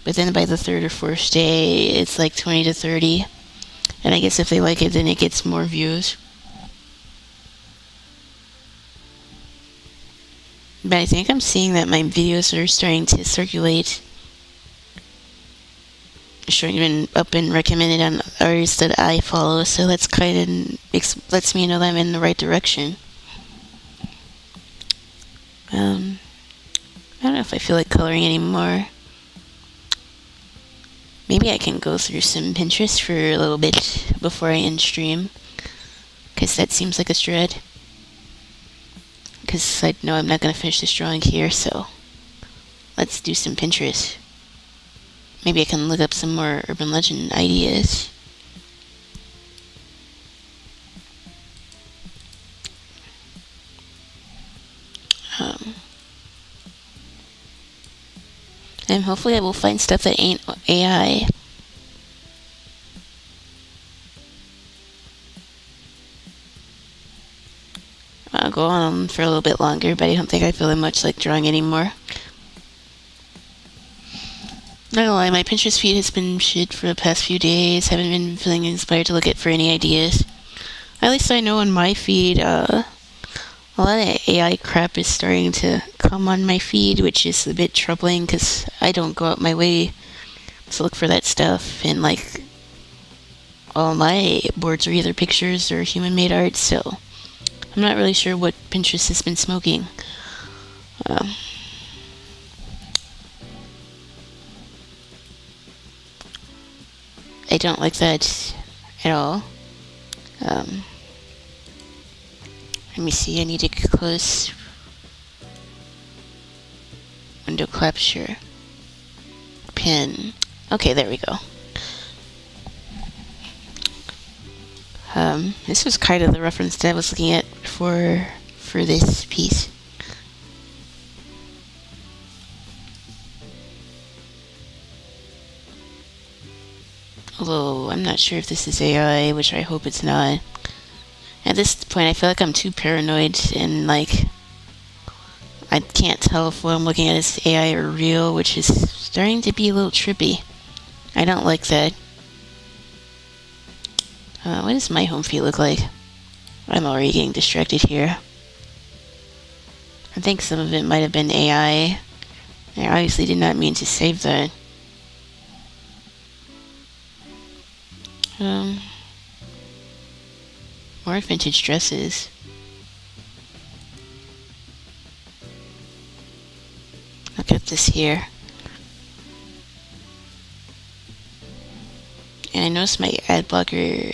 but then by the 3rd or 4th day, it's like 20 to 30, and I guess if they like it, then it gets more views. But I think I'm seeing that my videos are starting to circulate, showing up and recommended on artists that I follow, so that's kind of lets me know that I'm in the right direction. I don't know if I feel like coloring anymore. Maybe I can go through some Pinterest for a little bit before I end stream, because that seems like a strat. Because I know I'm not going to finish this drawing here, so let's do some Pinterest. Maybe I can look up some more urban legend ideas. And hopefully I will find stuff that ain't AI. I'll go on for a little bit longer, but I don't think I feel that much like drawing anymore. Not gonna lie, my Pinterest feed has been shit for the past few days. Haven't been feeling inspired to look at for any ideas. At least I know on my feed, a lot of AI crap is starting to come on my feed, which is a bit troubling because I don't go out my way to look for that stuff. And like, all my boards are either pictures or human-made art, so I'm not really sure what Pinterest has been smoking. I don't like that at all. Let me see, I need to close window capture. Pin. Okay, there we go. This was kind of the reference that I was looking at for this piece. Although, I'm not sure if this is AI, which I hope it's not. At this point, I feel like I'm too paranoid, and like, I can't tell if what I'm looking at is AI or real, which is starting to be a little trippy. I don't like that. What does my home feed look like? I'm already getting distracted here. I think some of it might have been AI. I obviously did not mean to save that. More vintage dresses. Look at this here. And I noticed my ad blocker.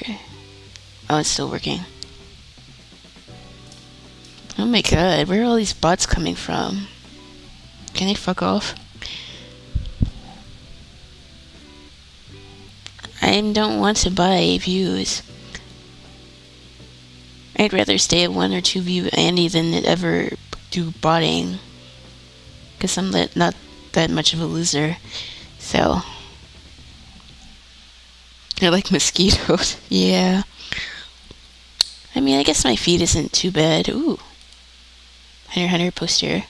Oh, it's still working. Oh my god, where are all these bots coming from? Can they fuck off? I don't want to buy views. I'd rather stay at 1 or 2 view Andy than ever do botting. Because I'm not that much of a loser. So. I like mosquitoes. Yeah. I mean, I guess my feed isn't too bad. Ooh. Hunter x Hunter poster.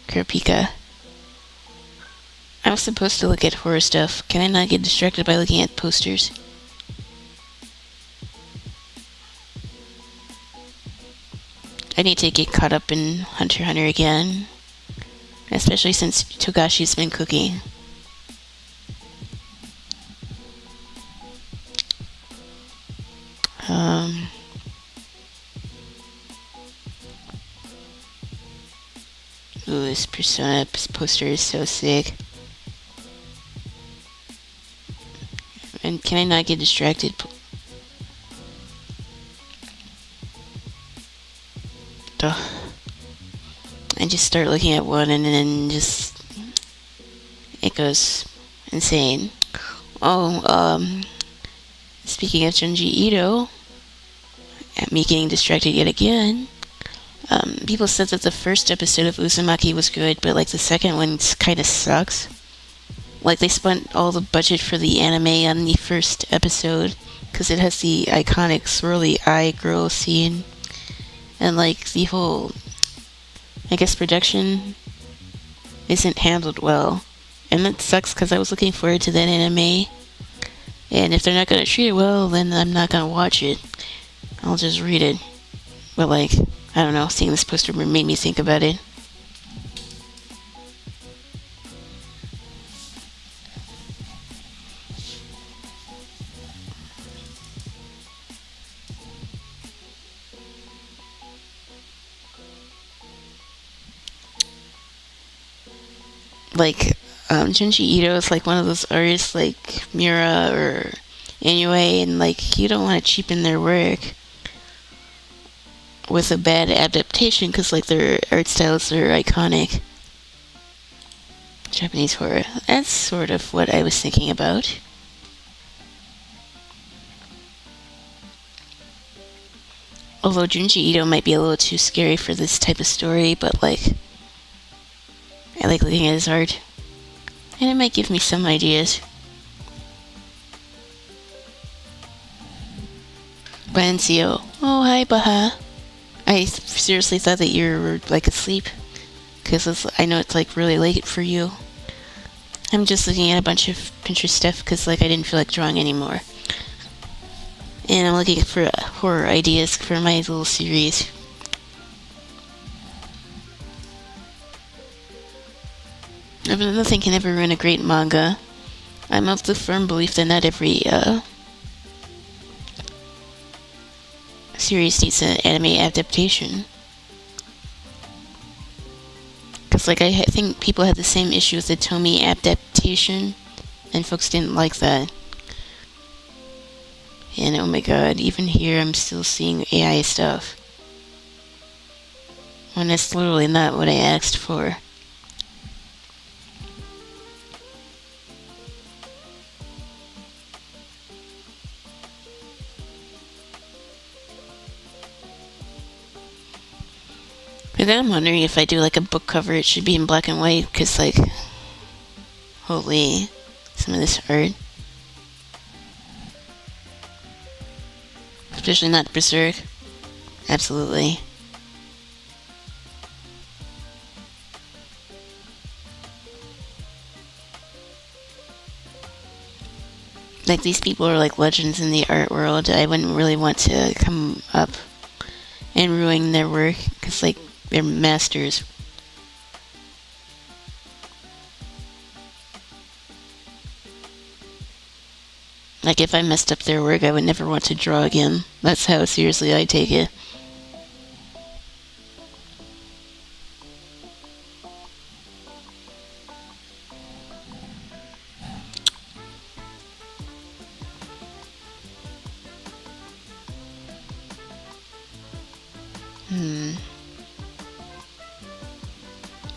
Kurapika. I was supposed to look at horror stuff. Can I not get distracted by looking at posters? I need to get caught up in Hunter x Hunter again. Especially since Togashi's been cooking. Ooh, this Persona poster is so sick. And can I not get distracted? Duh. I just start looking at one and then just it goes insane. Oh, speaking of Junji Ito, and me getting distracted yet again. People said that the first episode of Uzumaki was good, but like the second one kind of sucks. Like they spent all the budget for the anime on the first episode because it has the iconic swirly eye girl scene, and like the whole, I guess, production isn't handled well, and that sucks because I was looking forward to that anime. And if they're not gonna treat it well, then I'm not gonna watch it. I'll just read it. But like, I don't know, seeing this poster made me think about it. Like, Junji Ito is like one of those artists like Mura or Inoue, and like, you don't want to cheapen their work with a bad adaptation because like their art styles are iconic. Japanese horror. That's sort of what I was thinking about. Although Junji Ito might be a little too scary for this type of story, but like, I like looking at his art. And it might give me some ideas. Bancio. Oh, hi, Baha. I seriously thought that you were, like, asleep. Because I know it's, like, really late for you. I'm just looking at a bunch of Pinterest stuff because, like, I didn't feel like drawing anymore. And I'm looking for horror ideas for my little series. Nothing can ever ruin a great manga. I'm of the firm belief that not every, series needs an anime adaptation. Because, like, I think people had the same issue with the Tomy adaptation, and folks didn't like that. And oh my god, even here I'm still seeing AI stuff. When that's literally not what I asked for. But then I'm wondering if I do like a book cover, it should be in black and white, because like, holy, some of this art. Especially not Berserk. Absolutely. Like, these people are like legends in the art world. I wouldn't really want to come up and ruin their work, because like, they're masters. Like, if I messed up their work, I would never want to draw again. That's how seriously I take it.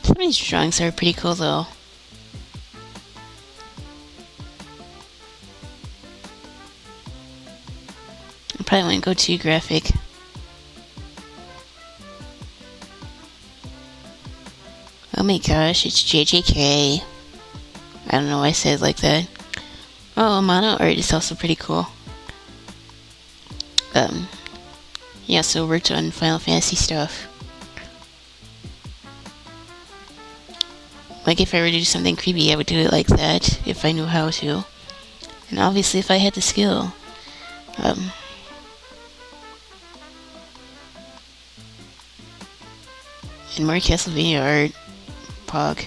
Some of these drawings are pretty cool, though. I probably wouldn't go too graphic. Oh my gosh, it's JJK. I don't know why I said it like that. Oh, mono art is also pretty cool. Yeah, so worked on Final Fantasy stuff. Like, if I were to do something creepy, I would do it like that, if I knew how to. And obviously, if I had the skill. And more Castlevania art. Pog.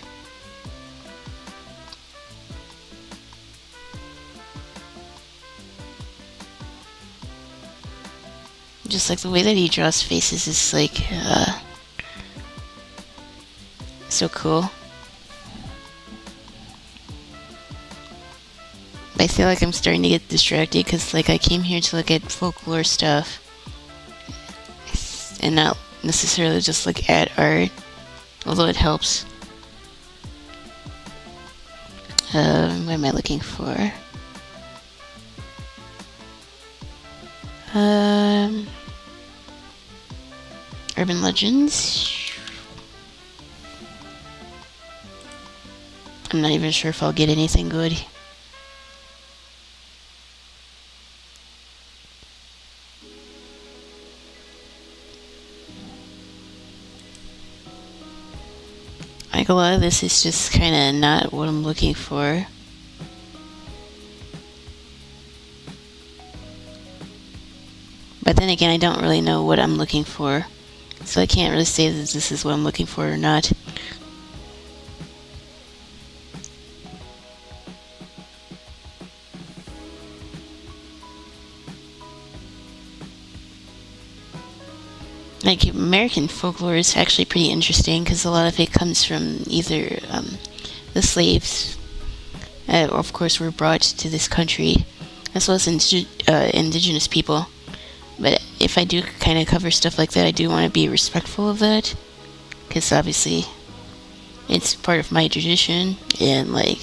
Just like the way that he draws faces is like, so cool. I feel like I'm starting to get distracted because, like, I came here to look at folklore stuff and not necessarily just look at art, although it helps. What am I looking for? Urban Legends. I'm not even sure if I'll get anything good. Like, a lot of this is just kind of not what I'm looking for. But then again, I don't really know what I'm looking for. So I can't really say that this is what I'm looking for or not. Like, American folklore is actually pretty interesting because a lot of it comes from either the slaves, of course, were brought to this country, as well as indigenous people. But if I do kind of cover stuff like that, I do want to be respectful of that, because obviously it's part of my tradition, and like,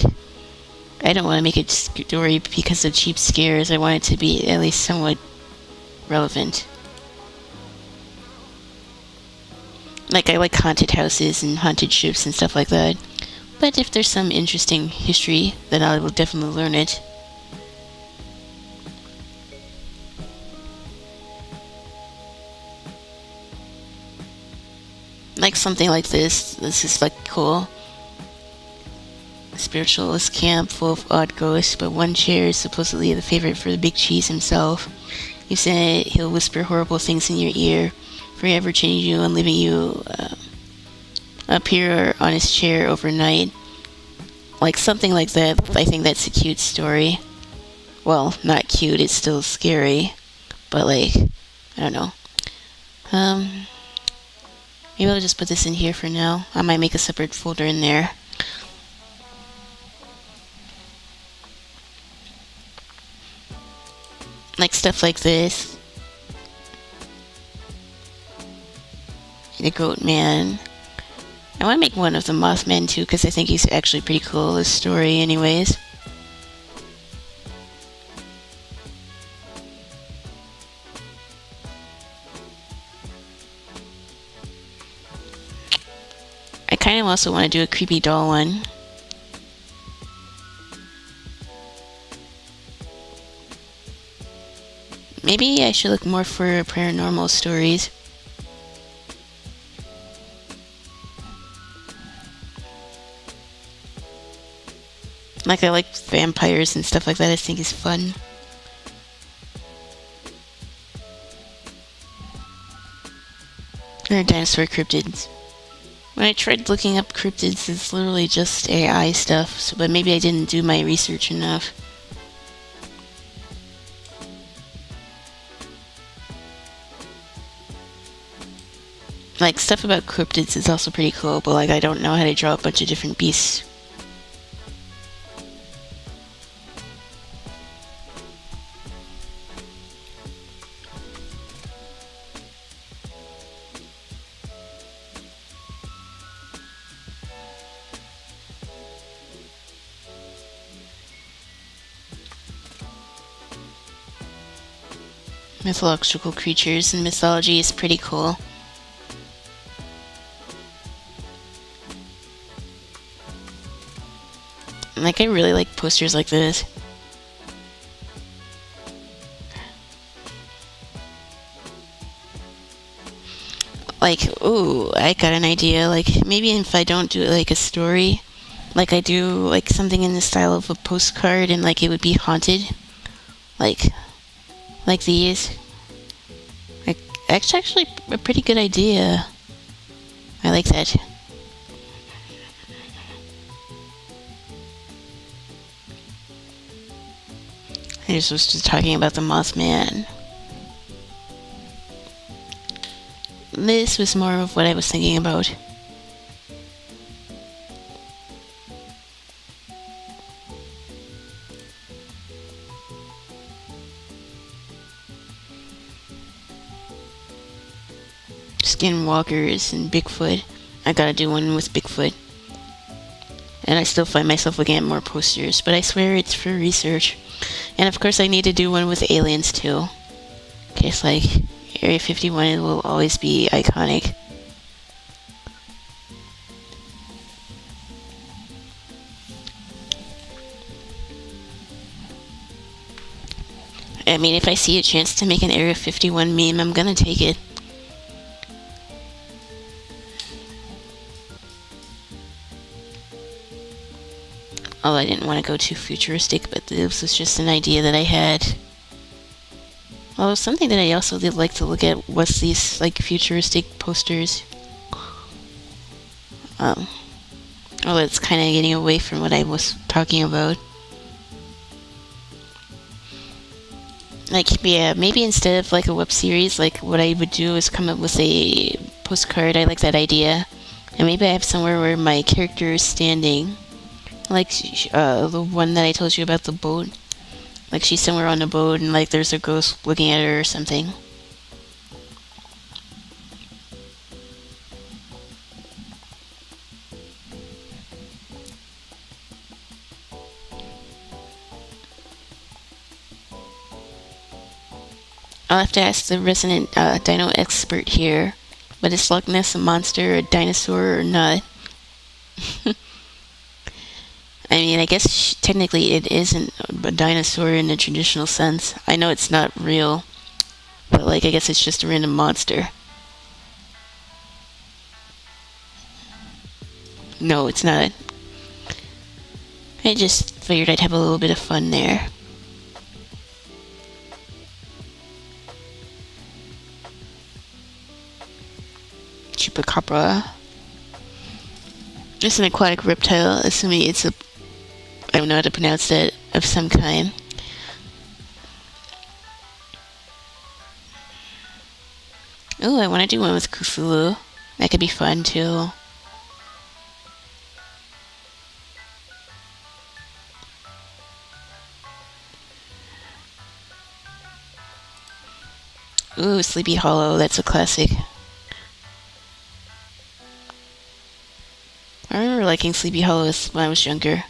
I don't want to make a story because of cheap scares. I want it to be at least somewhat relevant. Like, I like haunted houses and haunted ships and stuff like that. But if there's some interesting history, then I will definitely learn it. Like something like this. This is like cool. Spiritualist camp full of odd ghosts, but one chair is supposedly the favorite for the big cheese himself. You say he'll whisper horrible things in your ear, forever changing you and leaving you up here on his chair overnight. Like something like that. I think that's a cute story. Well, not cute, it's still scary. But like, I don't know. Maybe I'll just put this in here for now. I might make a separate folder in there. Like stuff like this. The Goat Man. I want to make one of the Mothman too, because I think he's actually pretty cool, this story anyways. I kind of also want to do a creepy doll one. Maybe I should look more for paranormal stories. Like I like vampires and stuff like that, I think is fun. Or dinosaur cryptids. When I tried looking up cryptids, it's literally just AI stuff, so, but maybe I didn't do my research enough. Like, stuff about cryptids is also pretty cool, but like I don't know how to draw a bunch of different beasts. Mythological creatures and mythology is pretty cool. Like, I really like posters like this. Like, ooh, I got an idea. Like, maybe if I don't do it like a story, like I do like something in the style of a postcard and like it would be haunted. Like these. Like, actually a pretty good idea. I like that. I just was just talking about the Mothman. This was more of what I was thinking about. Skinwalkers and Bigfoot. I gotta do one with Bigfoot. And I still find myself looking at more posters, but I swear it's for research. And of course I need to do one with aliens too. In case like Area 51 will always be iconic. I mean, if I see a chance to make an Area 51 meme, I'm gonna take it. Although I didn't want to go too futuristic, but this was just an idea that I had. Although something that I also did like to look at was these like futuristic posters. Although it's kind of getting away from what I was talking about. Like, yeah, maybe instead of like a web series, like what I would do is come up with a postcard. I like that idea. And maybe I have somewhere where my character is standing. Like the one that I told you about, the boat. Like she's somewhere on the boat and like there's a ghost looking at her or something. I'll have to ask the resident dino expert here. But is Loch Ness a monster, a dinosaur, or not? I mean, I guess technically it isn't a dinosaur in the traditional sense. I know it's not real, but like I guess it's just a random monster. No, it's not. I just figured I'd have a little bit of fun there. Chupacabra. It's an aquatic reptile, assuming it's a... I don't know how to pronounce that, of some kind. Oh, I want to do one with Cthulhu. That could be fun, too. Ooh, Sleepy Hollow. That's a classic. I remember liking Sleepy Hollows when I was younger.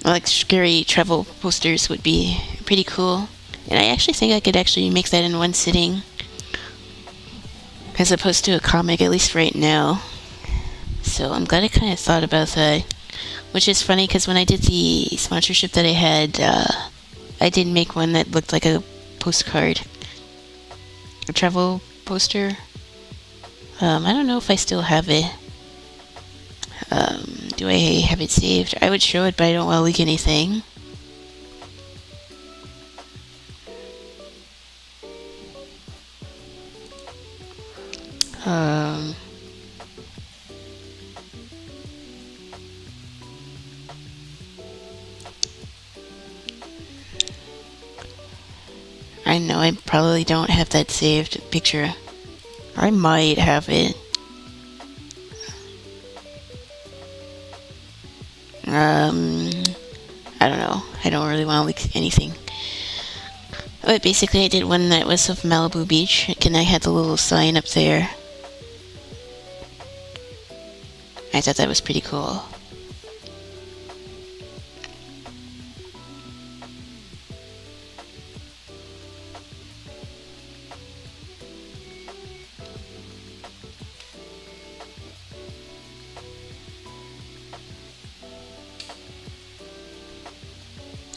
I like scary travel posters would be pretty cool. And I actually think I could actually make that in one sitting. As opposed to a comic, at least right now. So I'm glad I kind of thought about that. Which is funny because when I did the sponsorship that I had, I did make one that looked like a postcard. A travel poster. I don't know if I still have it. Do I have it saved? I would show it, but I don't want to leak anything. I know I probably don't have that saved picture. I might have it. I don't know. I don't really want to leak anything. But basically I did one that was of Malibu Beach, and I had the little sign up there. I thought that was pretty cool.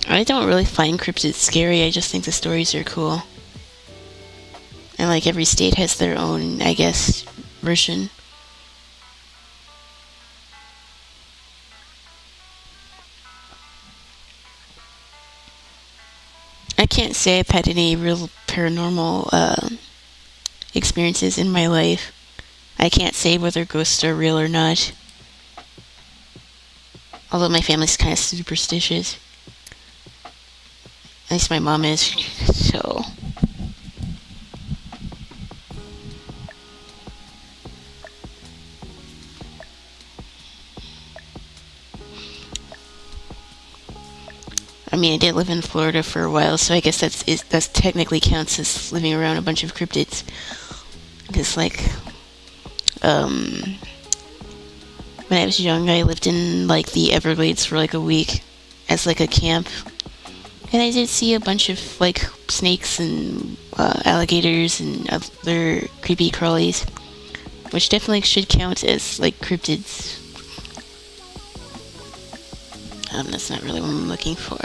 I don't really find cryptids scary, I just think the stories are cool. And like every state has their own, I guess, version. I can't say I've had any real paranormal experiences in my life. I can't say whether ghosts are real or not. Although my family's kind of superstitious. At least my mom is, so... I mean, I did live in Florida for a while, so I guess that's technically counts as living around a bunch of cryptids. Because, like, when I was young, I lived in, like, the Everglades for, like, a week as, like, a camp. And I did see a bunch of, like, snakes and alligators and other creepy crawlies, which definitely should count as, like, cryptids. That's not really what I'm looking for.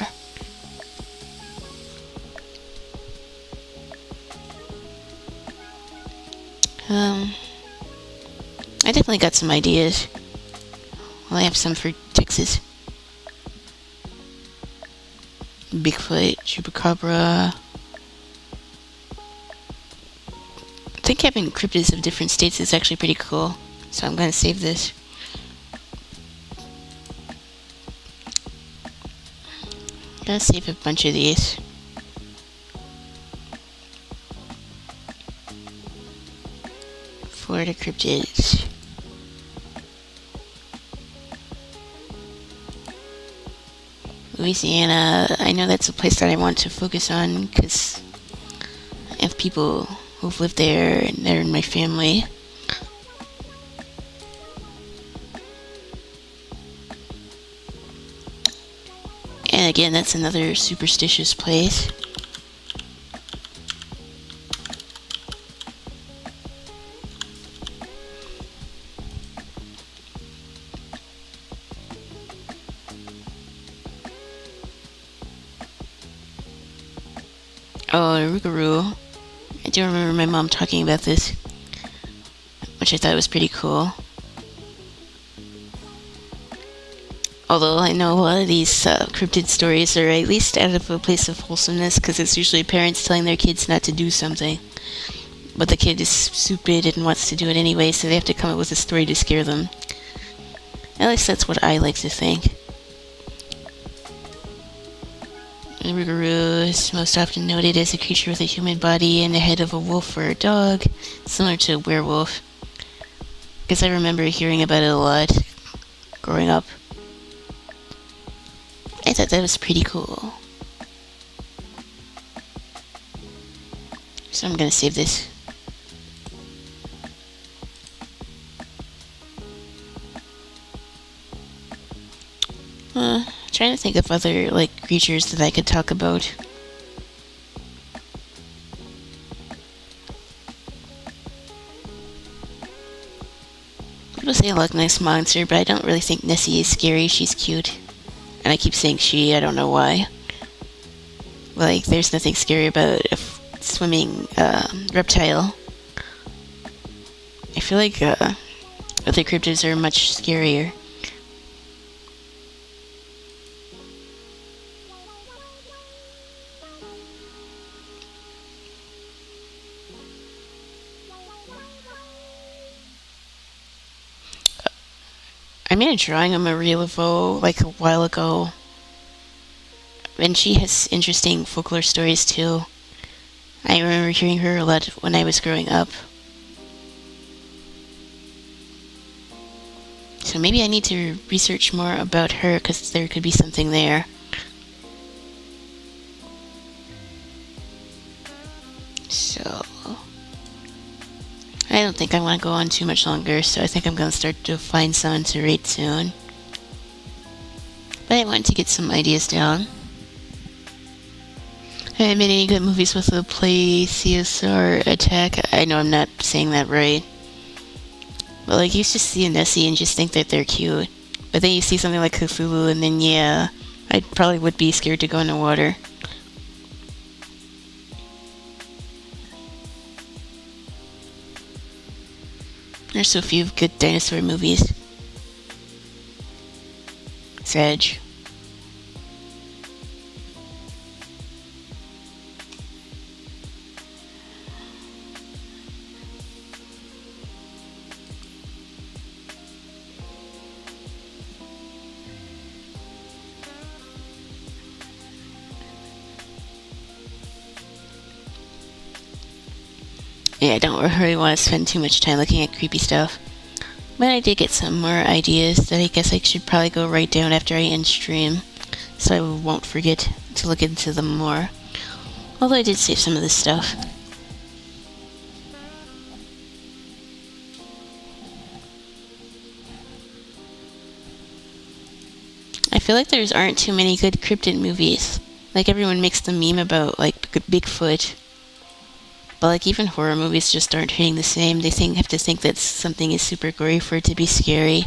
I definitely got some ideas. Well, I have some for Texas. Bigfoot, Chupacabra. I think having cryptids of different states is actually pretty cool. So I'm gonna save this. Gotta save a bunch of these. Florida cryptids. Louisiana, I know that's a place that I want to focus on because I have people who've lived there and they're in my family. And again, that's another superstitious place. Oh, Rougarou. I do remember my mom talking about this, which I thought was pretty cool. Although I know a lot of these cryptid stories are at least out of a place of wholesomeness, because it's usually parents telling their kids not to do something. But the kid is stupid and wants to do it anyway, so they have to come up with a story to scare them. At least that's what I like to think. The Rougarou is most often noted as a creature with a human body and the head of a wolf or a dog, similar to a werewolf. Because I remember hearing about it a lot growing up. I thought that was pretty cool. So I'm gonna save this. Trying to think of other, creatures that I could talk about. People say Loch Ness Monster, but I don't really think Nessie is scary. She's cute. And I keep saying she, I don't know why. There's nothing scary about a swimming reptile. I feel like other cryptids are much scarier. I made a drawing of Marie Laveau a while ago. And she has interesting folklore stories too. I remember hearing her a lot when I was growing up. So maybe I need to research more about her, because there could be something there. So I don't think I want to go on too much longer, so I think I'm going to start to find someone to rate soon. But I wanted to get some ideas down. I haven't made any good movies with a plesiosaur attack. I know I'm not saying that right. But you just see a Nessie and just think that they're cute. But then you see something like Cthulhu, and then yeah, I probably would be scared to go in the water. There's so few good dinosaur movies. Sedge. Yeah, I don't really want to spend too much time looking at creepy stuff. But I did get some more ideas that I guess I should probably go write down after I end stream, so I won't forget to look into them more. Although I did save some of this stuff. I feel like there aren't too many good cryptid movies. Everyone makes the meme about Bigfoot. But even horror movies just aren't hitting the same. They have to think that something is super gory for it to be scary.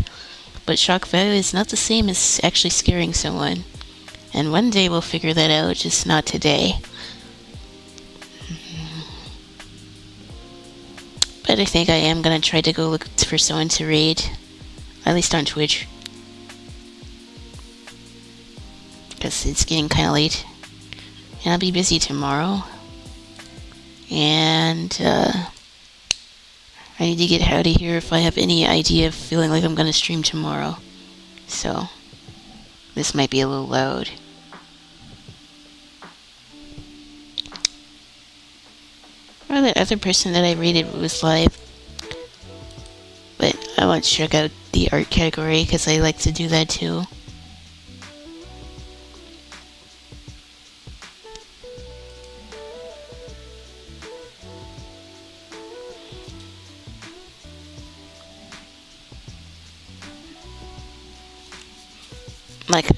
But shock value is not the same as actually scaring someone. And one day we'll figure that out, just not today. But I think I am gonna try to go look for someone to raid. At least on Twitch. Because it's getting kinda late. And I'll be busy tomorrow. And I need to get out of here if I have any idea of feeling like I'm gonna stream tomorrow. So this might be a little loud. Or that other person that I rated was live. But I want to check out the art category because I like to do that too.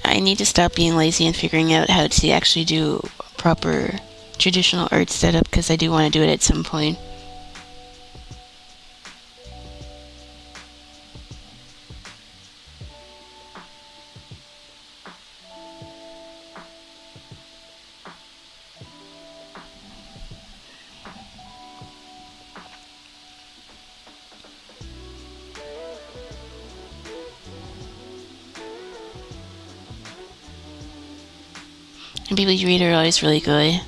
I need to stop being lazy and figuring out how to actually do proper traditional art setup, because I do want to do it at some point. And people you read are always really good.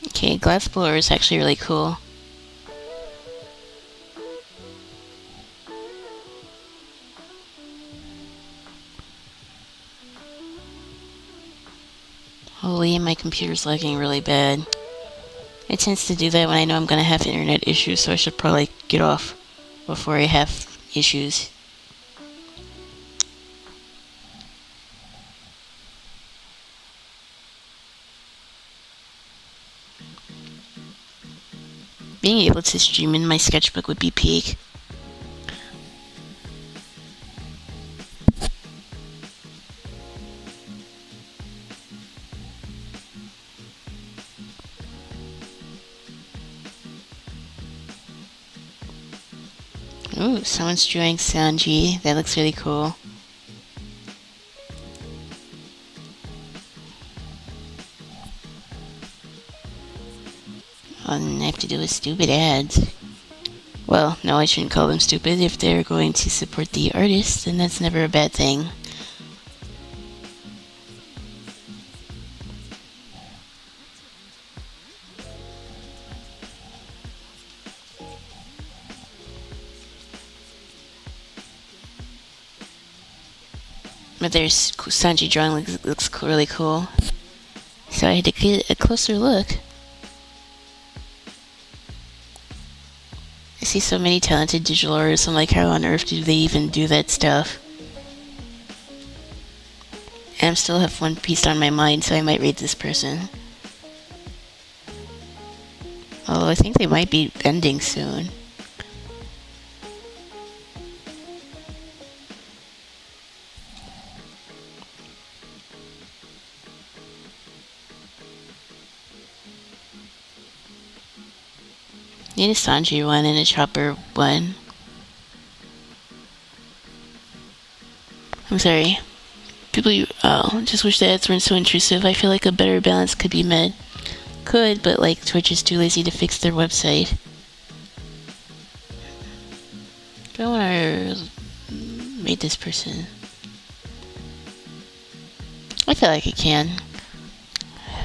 Okay, glass blower is actually really cool. Holy, my computer's lagging really bad. It tends to do that when I know I'm gonna have internet issues, so I should probably get off before I have issues. Being able to stream in my sketchbook would be peak. Ooh, someone's drawing Sanji. That looks really cool. All I have to do is stupid ads. Well, no, I shouldn't call them stupid. If they're going to support the artist, then that's never a bad thing. But there's Sanji drawing looks really cool. So I had to get a closer look. I see so many talented digital artists. I'm like, how on earth do they even do that stuff? And I still have One Piece on my mind, so I might read this person. Although I think they might be ending soon. Need a Sanji one and a Chopper one. I'm sorry. People just wish the ads weren't so intrusive. I feel like a better balance could be met. Could, but like Twitch is too lazy to fix their website. Do I want to rate this person? I feel like I can.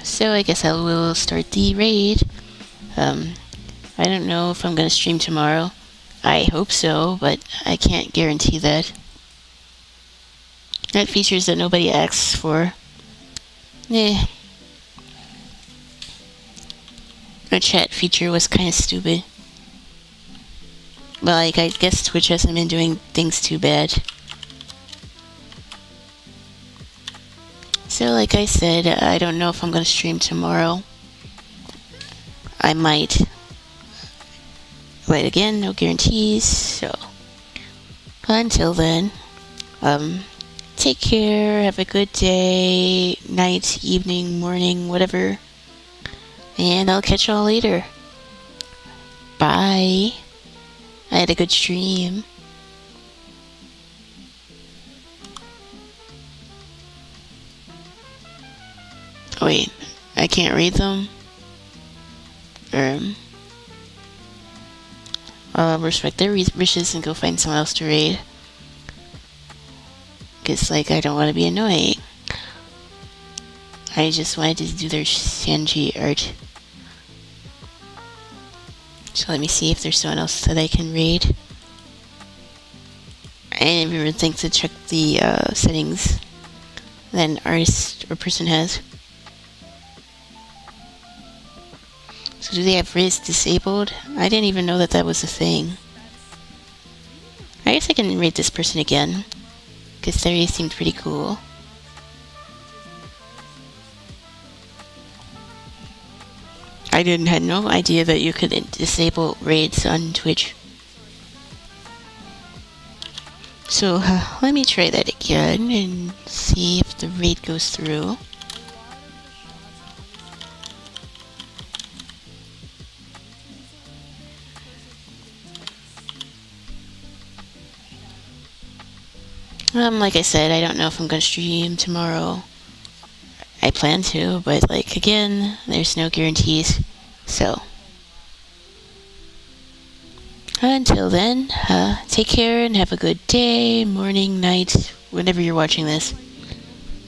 So I guess I will start the raid. I don't know if I'm going to stream tomorrow. I hope so, but I can't guarantee that. That features that nobody asks for. Eh. The chat feature was kind of stupid. Well, like, I guess Twitch hasn't been doing things too bad. So, like I said, I don't know if I'm going to stream tomorrow. I might. But again, no guarantees, so until then, take care, have a good day, night, evening, morning, whatever, and I'll catch y'all later. Bye. I had a good stream. Wait, I can't read them? I'll respect their wishes and go find someone else to raid. Cause, like, I don't want to be annoying. I just wanted to do their Sanji art. So let me see if there's someone else that I can raid. I didn't even think to check the settings that an artist or person has. So do they have Riz disabled? I didn't even know that that was a thing. I guess I can rate this person again, because they seemed pretty cool. I had no idea that you could disable raids on Twitch. So let me try that again and see if the raid goes through. Like I said, I don't know if I'm gonna stream tomorrow. I plan to, but like again, there's no guarantees. So, until then, take care and have a good day, morning, night, whenever you're watching this.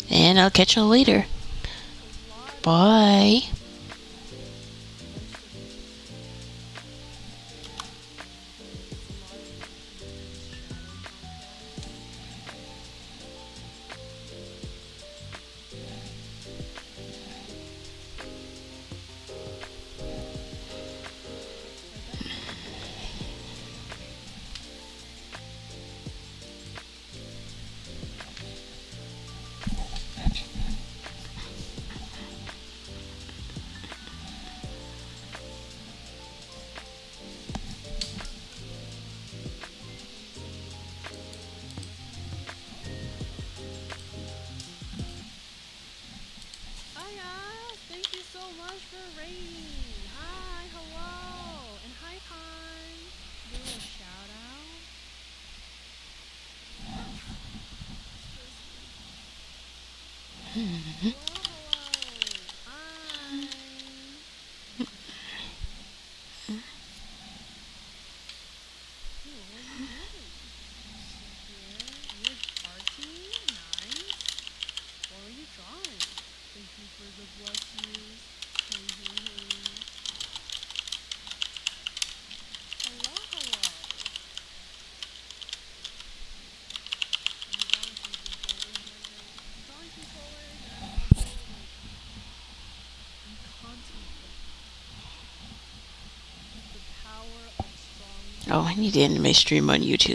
And I'll catch you later. Bye. Hiya! Thank you so much for raiding. Hi, hello, and hi, Pine. Do a shout out. Hello, hello. Hi. Hey, what are you doing? Sit here. You're arty. Nice. What are you drawing? Thank you for the blessings. Hey, hey, hey. Hello, hello. I'm drawing some controllers right now. I'm drawing controllers and I'm also like I'm contemplating the power of strong Oh, I need to end my stream on YouTube.